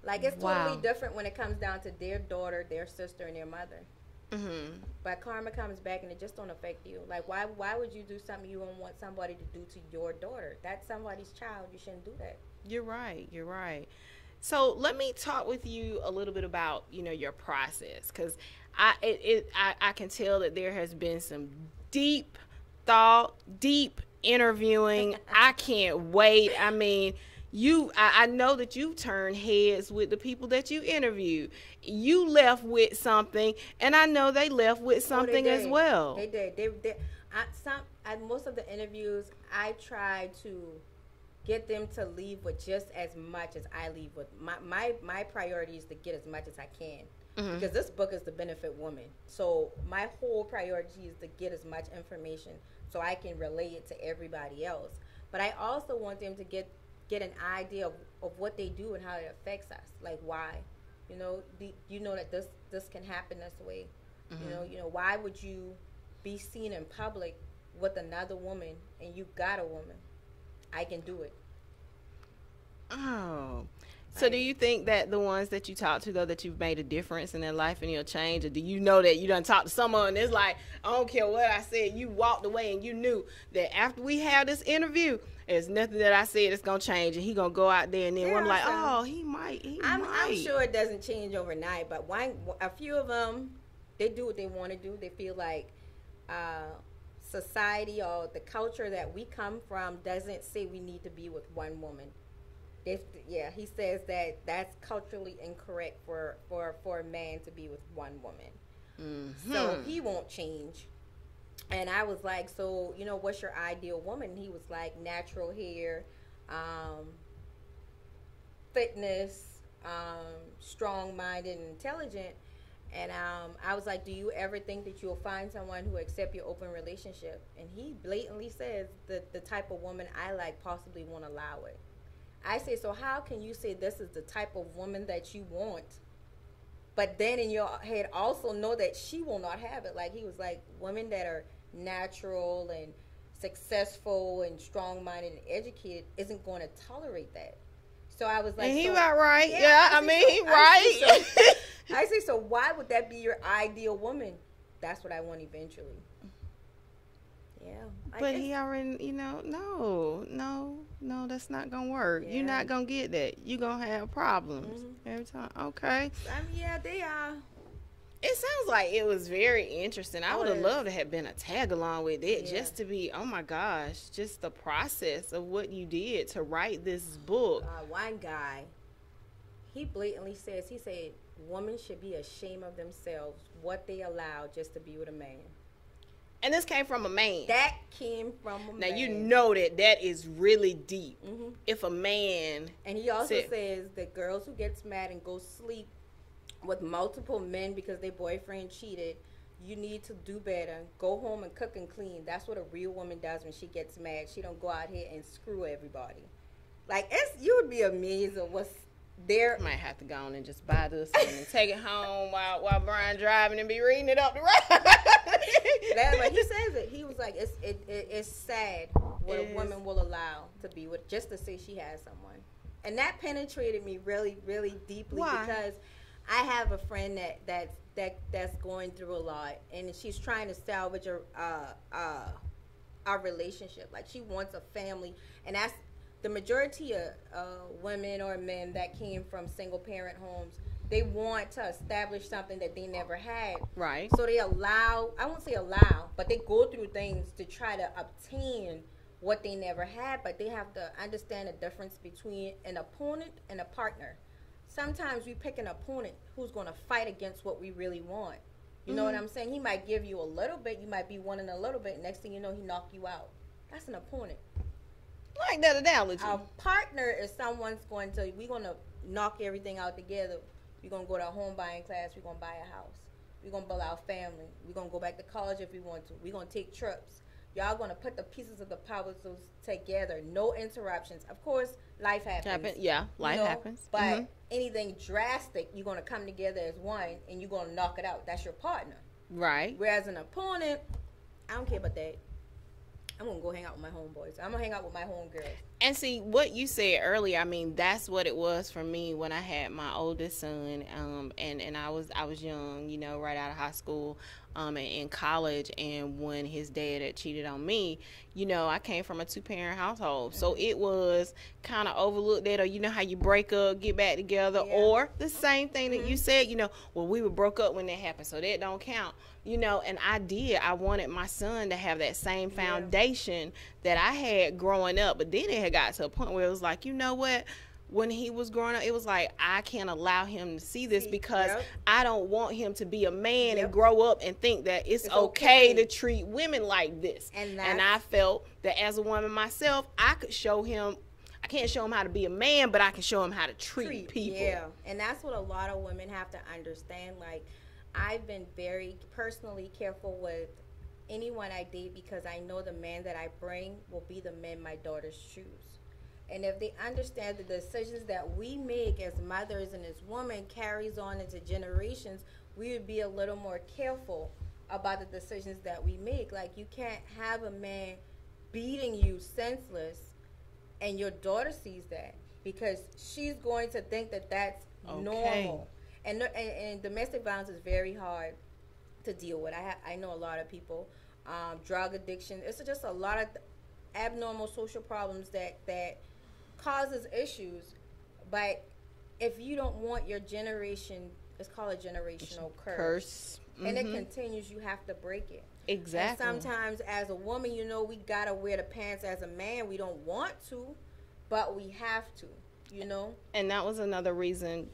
Like, it's totally different when it comes down to their daughter, their sister, and their mother. Mm-hmm. But karma comes back and it just don't affect you. Like, why would you do something you don't want somebody to do to your daughter? That's somebody's child. You shouldn't do that. You're right. So let me talk with you a little bit about, your process. Because I can tell that there has been some deep thought, deep interviewing. I can't wait. I mean, I know that you turned heads with the people that you interviewed. You left with something, and I know they left with something as well. They did. Most of the interviews, I tried to get them to leave with just as much as I leave with. My priority is to get as much as I can. Mm-hmm. Because this book is to benefit women. So my whole priority is to get as much information so I can relay it to everybody else. But I also want them to get an idea of what they do and how it affects us. Like, why? That this can happen this way. Mm-hmm. Why would you be seen in public with another woman and you got a woman? I can do it. Oh. So do you think that the ones that you talk to, though, that you've made a difference in their life and your change? Or do you know that you done talked to someone and it's like, I don't care what I said, you walked away and you knew that after we have this interview, there's nothing that I said that's going to change and he going to go out there and then I'm like, oh, he might. I'm sure it doesn't change overnight, but a few of them, they do what they want to do. They feel like society or the culture that we come from doesn't say we need to be with one woman. He says that's culturally incorrect for a man to be with one woman. Mm-hmm. So he won't change. And I was like, so, what's your ideal woman? He was like, natural hair, fitness, strong-minded and intelligent. And I was like, do you ever think that you'll find someone who accept your open relationship? And he blatantly says that the type of woman I like possibly won't allow it. I say, so how can you say this is the type of woman that you want, but then in your head also know that she will not have it? Like, he was like, women that are natural and successful and strong-minded and educated isn't going to tolerate that. So I was like, and he about right. Yeah, I mean, he right. I say, so why would that be your ideal woman? That's what I want eventually. Yeah. But he already, no, that's not going to work. Yeah. You're not going to get that. You're going to have problems every time. Okay. Yeah, they are. It sounds like it was very interesting. I would have loved to have been a tag along with it just to be, oh my gosh, just the process of what you did to write this book. One guy, he blatantly said, women should be ashamed of themselves, what they allow just to be with a man. And this came from a man. That came from a man. Now, you know that is really deep. Mm-hmm. If a man... And he also says that girls who get mad and go sleep with multiple men because their boyfriend cheated, you need to do better. Go home and cook and clean. That's what a real woman does when she gets mad. She don't go out here and screw everybody. Like, you would be amazed at what's there. I might have to go on and just buy this and take it home while Brian driving and be reading it up the road. That's what he says. It. He was like, it's sad what a woman will allow to be with just to say she has someone, and that penetrated me really, really deeply. Why? Because I have a friend that's going through a lot, and she's trying to salvage our relationship. Like, she wants a family, and that's the majority of women or men that came from single parent homes. They want to establish something that they never had. Right. So they allow, I won't say allow, but they go through things to try to obtain what they never had, but they have to understand the difference between an opponent and a partner. Sometimes we pick an opponent who's going to fight against what we really want. You know what I'm saying? He might give you a little bit, you might be wanting a little bit, next thing you know, he knock you out. That's an opponent. Like that analogy. A partner is someone's going to, we're going to knock everything out together. We're going to go to a home buying class. We're going to buy a house. We're going to build our family. We're going to go back to college if we want to. We're going to take trips. Y'all going to put the pieces of the puzzles together. No interruptions. Of course, life happens. Life happens. But anything drastic, you're going to come together as one, and you're going to knock it out. That's your partner. Right. Whereas an opponent, I don't care about that. I'm going to go hang out with my homeboys. I'm going to hang out with my homegirls. And see, what you said earlier, I mean, that's what it was for me when I had my oldest son, and I was young, you know, right out of high school, and in college, and when his dad had cheated on me, you know, I came from a 2-parent household, so it was kind of overlooked that, or you know how you break up, get back together, or the same thing that you said, you know, well, we were broke up when that happened, so that don't count, you know, and I wanted my son to have that same foundation that I had growing up, but then it had got to a point where it was like, you know what, when he was growing up, it was like, I can't allow him to see this because I don't want him to be a man and grow up and think that it's okay to treat women like this. And I felt that as a woman myself, I could show him, I can't show him how to be a man, but I can show him how to treat people. Yeah, and that's what a lot of women have to understand. Like, I've been very personally careful with anyone I date because I know the man that I bring will be the man my daughters choose. And if they understand the decisions that we make as mothers and as women carries on into generations, we would be a little more careful about the decisions that we make. Like, you can't have a man beating you senseless and your daughter sees that, because she's going to think that that's normal. And domestic violence is very hard to deal with. I know a lot of people, drug addiction. It's just a lot of abnormal social problems that causes issues. But if you don't want your generation, it's called a generational curse. And it continues, you have to break it. Exactly. And sometimes as a woman, you know, we gotta wear the pants. As a man, we don't want to, but we have to, you know. And that was another reason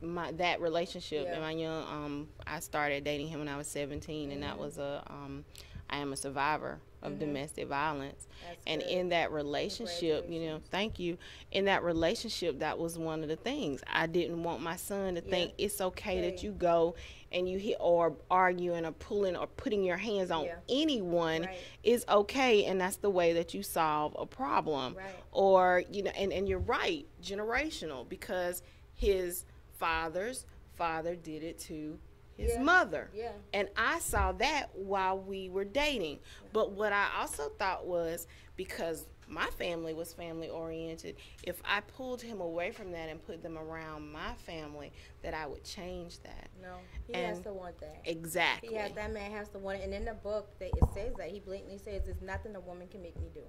that relationship in my young, I started dating him when I was 17, and that was I am a survivor of domestic violence. And in that relationship, you know, thank you. In that relationship, that was one of the things. I didn't want my son to think it's okay that you go and you hit or arguing or pulling or putting your hands on anyone is okay, and that's the way that you solve a problem. Or, you know, and you're right, generational, because his father's father did it to his mother. And I saw that while we were dating. But what I also thought was, because my family was family oriented, if I pulled him away from that and put them around my family, that I would change that. No, he has to want that. Exactly. That man has to want it. And in the book, it says that. He blatantly says, there's nothing a woman can make me do.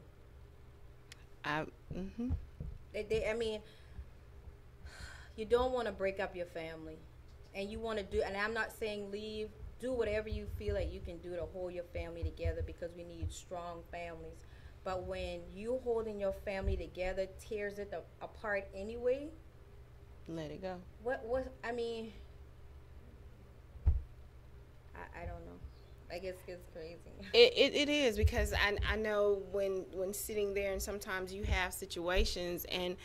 I mean, you don't want to break up your family. And you want to do, and I'm not saying leave, do whatever you feel like you can do to hold your family together, because we need strong families. But when you holding your family together tears it apart anyway, let it go. I mean, I don't know. Like, it's crazy. It is, because I know when sitting there, and sometimes you have situations and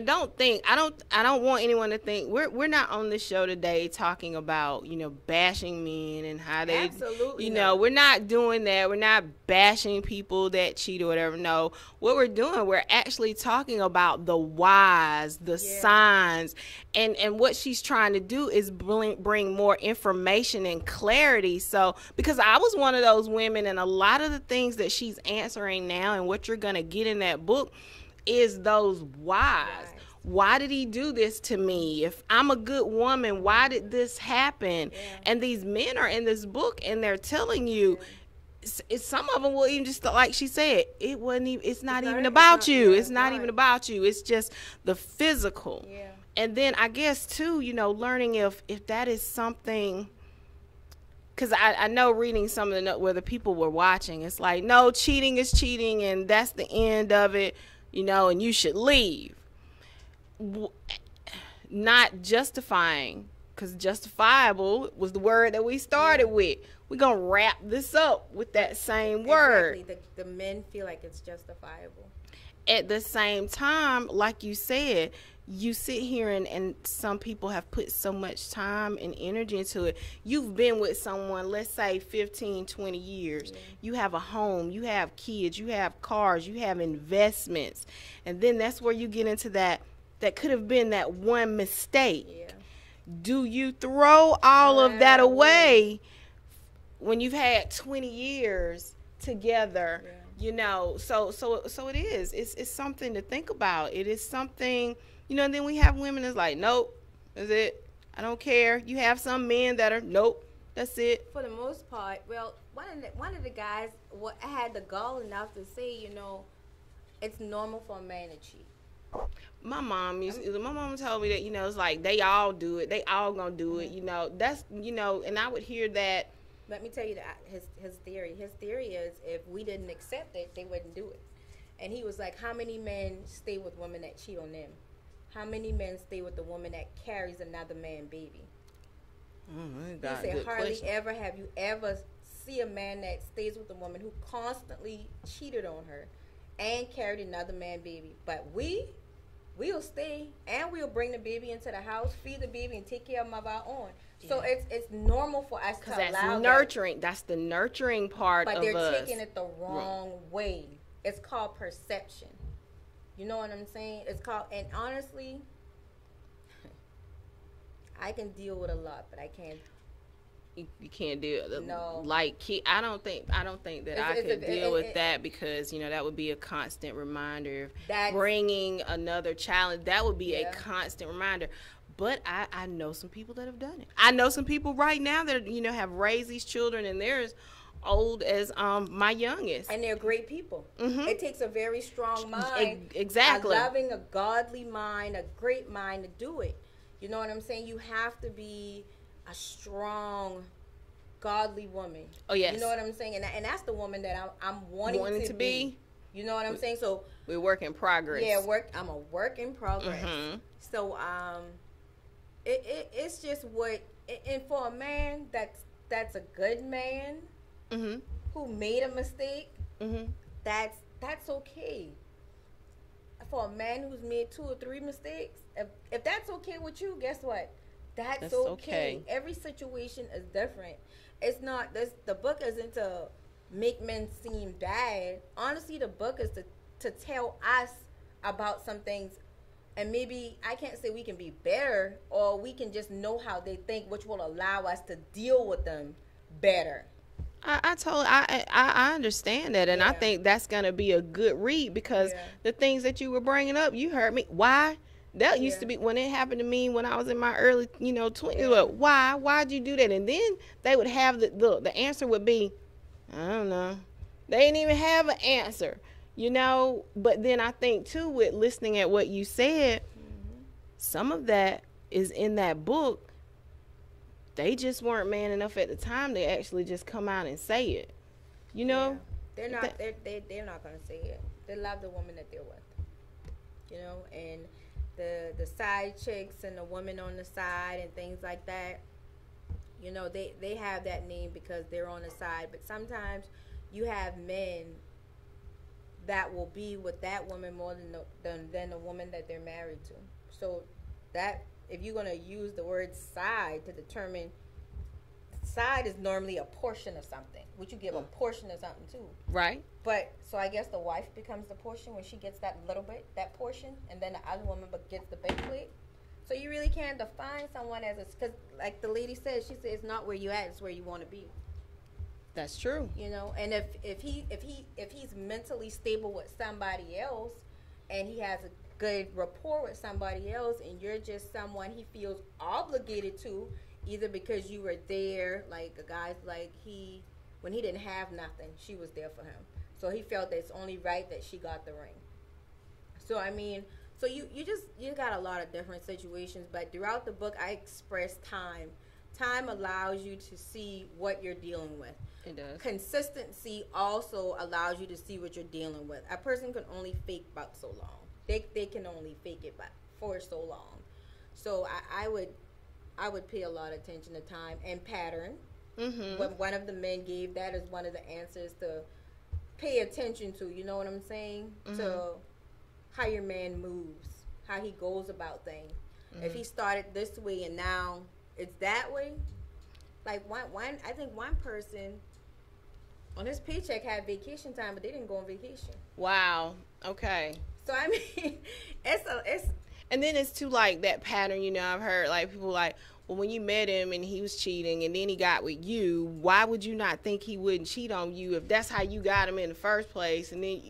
don't think, I don't want anyone to think we're not on this show today talking about, you know, bashing men and how they, absolutely, you know, we're not doing that. We're not bashing people that cheat or whatever. No, what we're doing, we're actually talking about the whys, the signs, and what she's trying to do is bring more information and clarity. So, because I was one of those women, and a lot of the things that she's answering now and what you're gonna get in that book is those whys. Why did he do this to me? If I'm a good woman, why did this happen? And these men are in this book, and they're telling you some of them will even just, like she said, it's not even about you. It's not even about you. It's just the physical. Yeah. And then I guess too, learning if that is something, because I know reading some of where the people were watching, it's like, no, cheating is cheating and that's the end of it, and you should leave. Not justifying, because justifiable was the word that we started with. We're going to wrap this up with that same word. Exactly. The men feel like it's justifiable. At the same time, like you said, you sit here and some people have put so much time and energy into it. You've been with someone, let's say 15, 20 years. Yeah. You have a home, you have kids, you have cars, you have investments. And then that's where you get into that could have been that one mistake. Yeah. Do you throw all of that away when you've had 20 years together? Yeah. So it is. It's something to think about. It is something, and then we have women that's like, nope, that's it. I don't care. You have some men that are, nope, that's it. For the most part, well, one of the guys had the gall enough to say, it's normal for a man to cheat. My mom told me that, it's like they all do it. They all gonna do it. That's, and I would hear that. Let me tell you that his theory. His theory is if we didn't accept it, they wouldn't do it. And he was like, how many men stay with women that cheat on them? How many men stay with the woman that carries another man's baby? He said, hardly ever have you ever see a man that stays with a woman who constantly cheated on her and carried another man's baby. But we'll stay and we'll bring the baby into the house, feed the baby, and take care of them of our own. Yeah. So it's normal for us to allow that's nurturing. That's the nurturing part of us. But they're taking it the wrong way. It's called perception. You know what I'm saying? It's called, and honestly, I can deal with a lot, but I can't. You can't deal. No. Like I don't think that I could deal with that, because that would be a constant reminder of bringing another challenge. That would be a constant reminder. But I know some people that have done it. I know some people right now that have raised these children, and they're as old as my youngest. And they're great people. Mm-hmm. It takes a very strong mind, exactly, a loving, a godly mind, a great mind to do it. You know what I'm saying? You have to be a strong, godly woman. Oh yes. You know what I'm saying? And that's the woman that I'm wanting to be. You know what I'm saying? So we're work in progress. Yeah, I'm a work in progress. Mm-hmm. So it's just and for a man that's a good man, mm-hmm, who made a mistake, mm-hmm, that's okay. For a man who's made 2 or 3 mistakes, if that's okay with you, guess what? That's okay. Every situation is different. It's not the book isn't to make men seem bad. Honestly, the book is to tell us about some things, and maybe I can't say we can be better, or we can just know how they think, which will allow us to deal with them better. I understand that, and I think that's gonna be a good read, because the things that you were bringing up, you heard me. Why? That used to be when it happened to me when I was in my early, 20s. Like, why'd you do that? And then they would have the answer would be, I don't know. They didn't even have an answer, But then I think too, with listening at what you said, mm-hmm, some of that is in that book. They just weren't man enough at the time to actually just come out and say it. They're not. They're not gonna say it. They love the woman that they're with. And the side chicks and the women on the side and things like that. They have that name because they're on the side. But sometimes you have men that will be with that woman more than the woman that they're married to. So that, if you're going to use the word side to determine, side is normally a portion of something, which you give a portion of something too. Right. But, so I guess the wife becomes the portion when she gets that little bit, that portion, and then the other woman gets the big plate. So you really can't define someone as because like the lady said, she said it's not where you at, it's where you want to be. That's true. And if he's mentally stable with somebody else, and he has a good rapport with somebody else, and you're just someone he feels obligated to, either because you were there, like a guy's like he when he didn't have nothing, she was there for him. So he felt that it's only right that she got the ring. So I mean, so you got a lot of different situations, but throughout the book I express time. Time allows you to see what you're dealing with. It does. Consistency also allows you to see what you're dealing with. A person can only fake about so long. They can only fake it for so long. So I would pay a lot of attention to time and pattern. Mm-hmm. What one of the men gave, that is one of the answers to pay attention to. You know what I'm saying? Mm-hmm. To how your man moves, how he goes about things. Mm-hmm. If he started this way and now it's that way, like I think one person on his paycheck had vacation time, but they didn't go on vacation. Wow. Okay. So I mean, it's. And then it's too like that pattern. You know, I've heard like people like, well, when you met him and he was cheating, and then he got with you, why would you not think he wouldn't cheat on you if that's how you got him in the first place? And then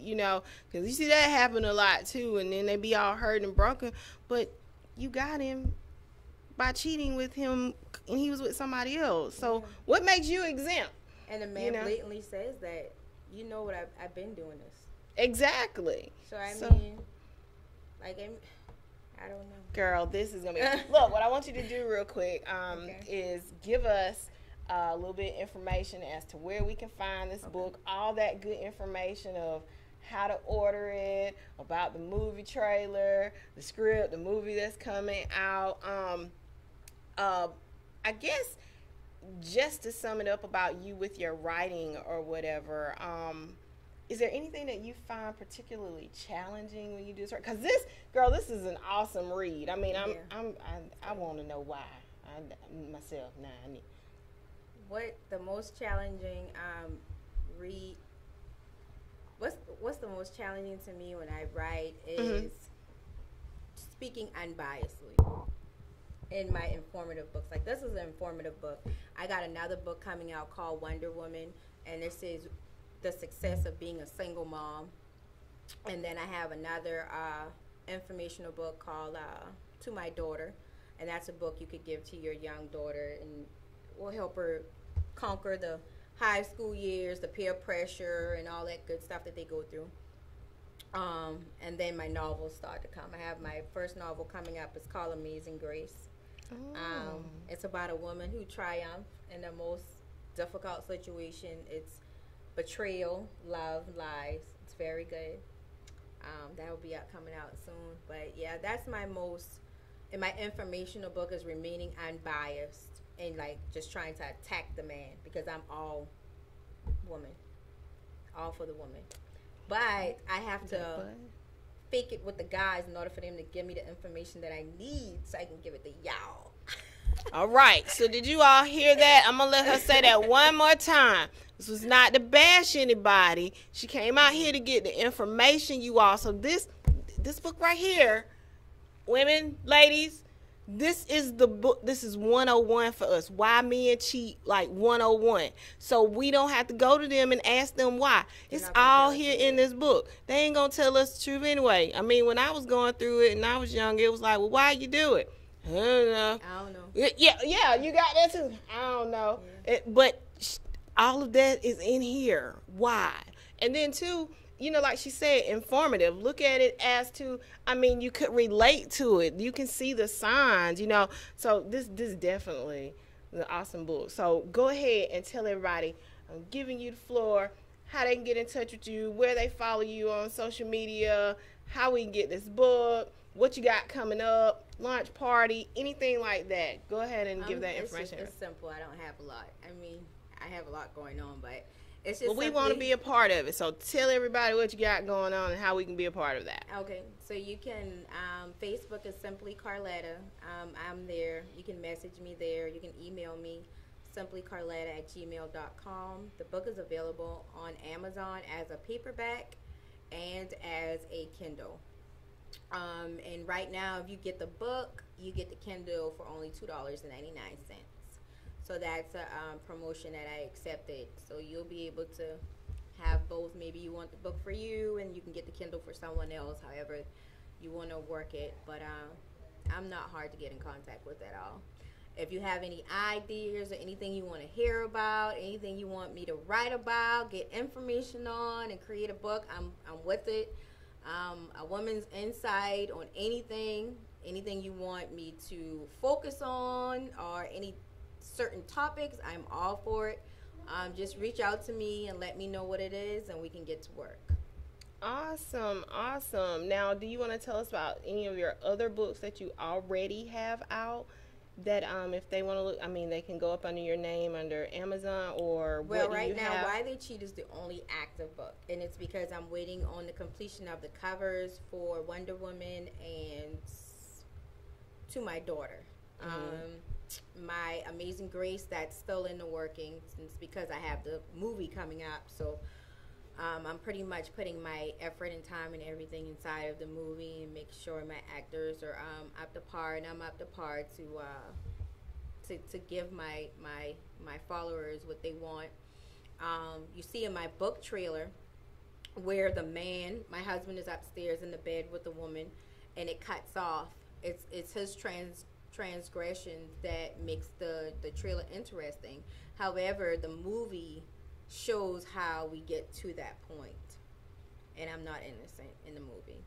because you see that happen a lot too, and then they be all hurt and broken, but you got him by cheating with him, and he was with somebody else. So what makes you exempt? And the man blatantly says that, you know what, I've been doing this. Exactly. So I mean, like, I don't know. Girl, this is going to be... Look, what I want you to do real quick is give us a little bit of information as to where we can find this book, all that good information of how to order it, about the movie trailer, the script, the movie that's coming out. I guess just to sum it up about you with your writing or whatever, is there anything that you find particularly challenging when you do this? Because this is an awesome read. I mean, I want to know why. Myself, I need. What the most challenging read? What's the most challenging to me when I write is speaking unbiasedly in my informative books. Like, this is an informative book. I got another book coming out called Wonder Woman, and this is the success of being a single mom. And then I have another informational book called To My Daughter, and that's a book you could give to your young daughter and will help her conquer the high school years, the peer pressure, and all that good stuff that they go through. And then my novels start to come. I have my first novel coming up. It's called Amazing Grace. It's about a woman who triumphs in the most difficult situation. It's betrayal, love, lies. It's very good. That will be coming out soon. But yeah, that's my most, and my informational book is remaining unbiased and like just trying to attack the man, because I'm all woman, all for the woman. But I have to fake it with the guys in order for them to give me the information that I need so I can give it to y'all. All right. So did you all hear that? I'm going to let her say that one more time. This was not to bash anybody. She came out here to get the information, you all. So this book right here, women, ladies, this is the book. This is 101 for us. Why men cheat, like 101. So we don't have to go to them and ask them why. It's all here in this book. They ain't going to tell us the truth anyway. I mean, when I was going through it and I was young, it was like, well, why you do it? I don't know. Yeah, you got that too. I don't know. Yeah. But all of that is in here. Why? And then too, like she said, informative. Look at it as to, I mean, you could relate to it. You can see the signs, So this is definitely an awesome book. So go ahead and tell everybody, I'm giving you the floor, how they can get in touch with you, where they follow you on social media, how we can get this book, what you got coming up, launch party, anything like that. Go ahead and give that information. It's simple. I don't have a lot. I mean, I have a lot going on, but it's just. Well, we want to be a part of it. So tell everybody what you got going on and how we can be a part of that. Okay. So you can, Facebook is simply Carletta. I'm there. You can message me there. You can email me, simplycarletta@gmail.com. The book is available on Amazon as a paperback and as a Kindle. And right now, if you get the book, you get the Kindle for only $2.99. So that's a promotion that I accepted. So you'll be able to have both. Maybe you want the book for you, and you can get the Kindle for someone else, however you want to work it. But I'm not hard to get in contact with at all. If you have any ideas or anything you want to hear about, anything you want me to write about, get information on, and create a book, I'm with it. A woman's insight on anything you want me to focus on, or any certain topics, I'm all for it. Just reach out to me and let me know what it is, and we can get to work. Awesome, awesome. Now, do you want to tell us about any of your other books that you already have out? That if they want to look, I mean, they can go up under your name under Amazon, or well, what do right you now, have? Why They Cheat is the only active book, and it's because I'm waiting on the completion of the covers for Wonder Woman and To My Daughter. My Amazing Grace, that's still in the working. It's because I have the movie coming up, so I'm pretty much putting my effort and time and everything inside of the movie, and make sure my actors are up to par, and I'm up to par to give my followers what they want. You see in my book trailer where the man, my husband, is upstairs in the bed with the woman, and it cuts off. It's his transgression that makes the trailer interesting. However, the movie shows how we get to that point, and I'm not innocent in the movie.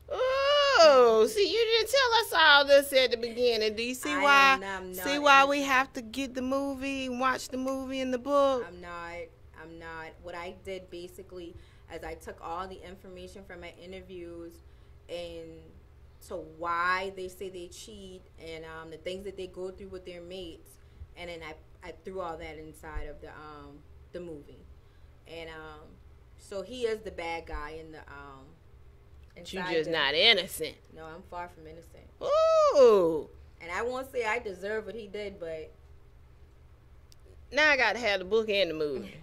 Oh, see, you didn't tell us all this at the beginning. Do you see why? See why we have to get the movie, watch the movie and the book? I'm not. What I did basically, as I took all the information from my interviews and to why they say they cheat, and the things that they go through with their mates, and then I threw all that inside of the movie. And so he is the bad guy in the but you just not innocent. No, I'm far from innocent. Ooh. And I won't say I deserve what he did, but now I gotta have the book and the movie.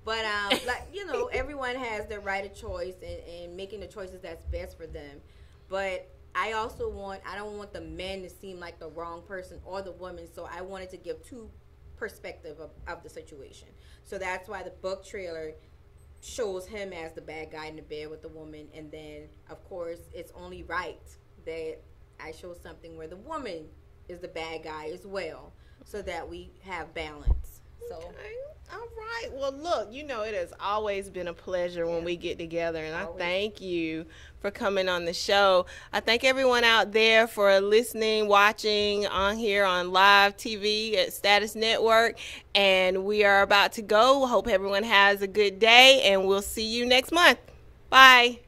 But like, you know, everyone has their right of choice and making the choices that's best for them. But I don't want the men to seem like the wrong person or the woman, so I wanted to give two perspectives of the situation. So that's why the book trailer shows him as the bad guy in the bed with the woman, and then of course it's only right that I show something where the woman is the bad guy as well, so that we have balance. So okay. All right. Well, look, you know, it has always been a pleasure when we get together, and I thank you for coming on the show. I thank everyone out there for listening, watching on here on live TV at Status Network, and we are about to go. Hope everyone has a good day, and we'll see you next month. Bye.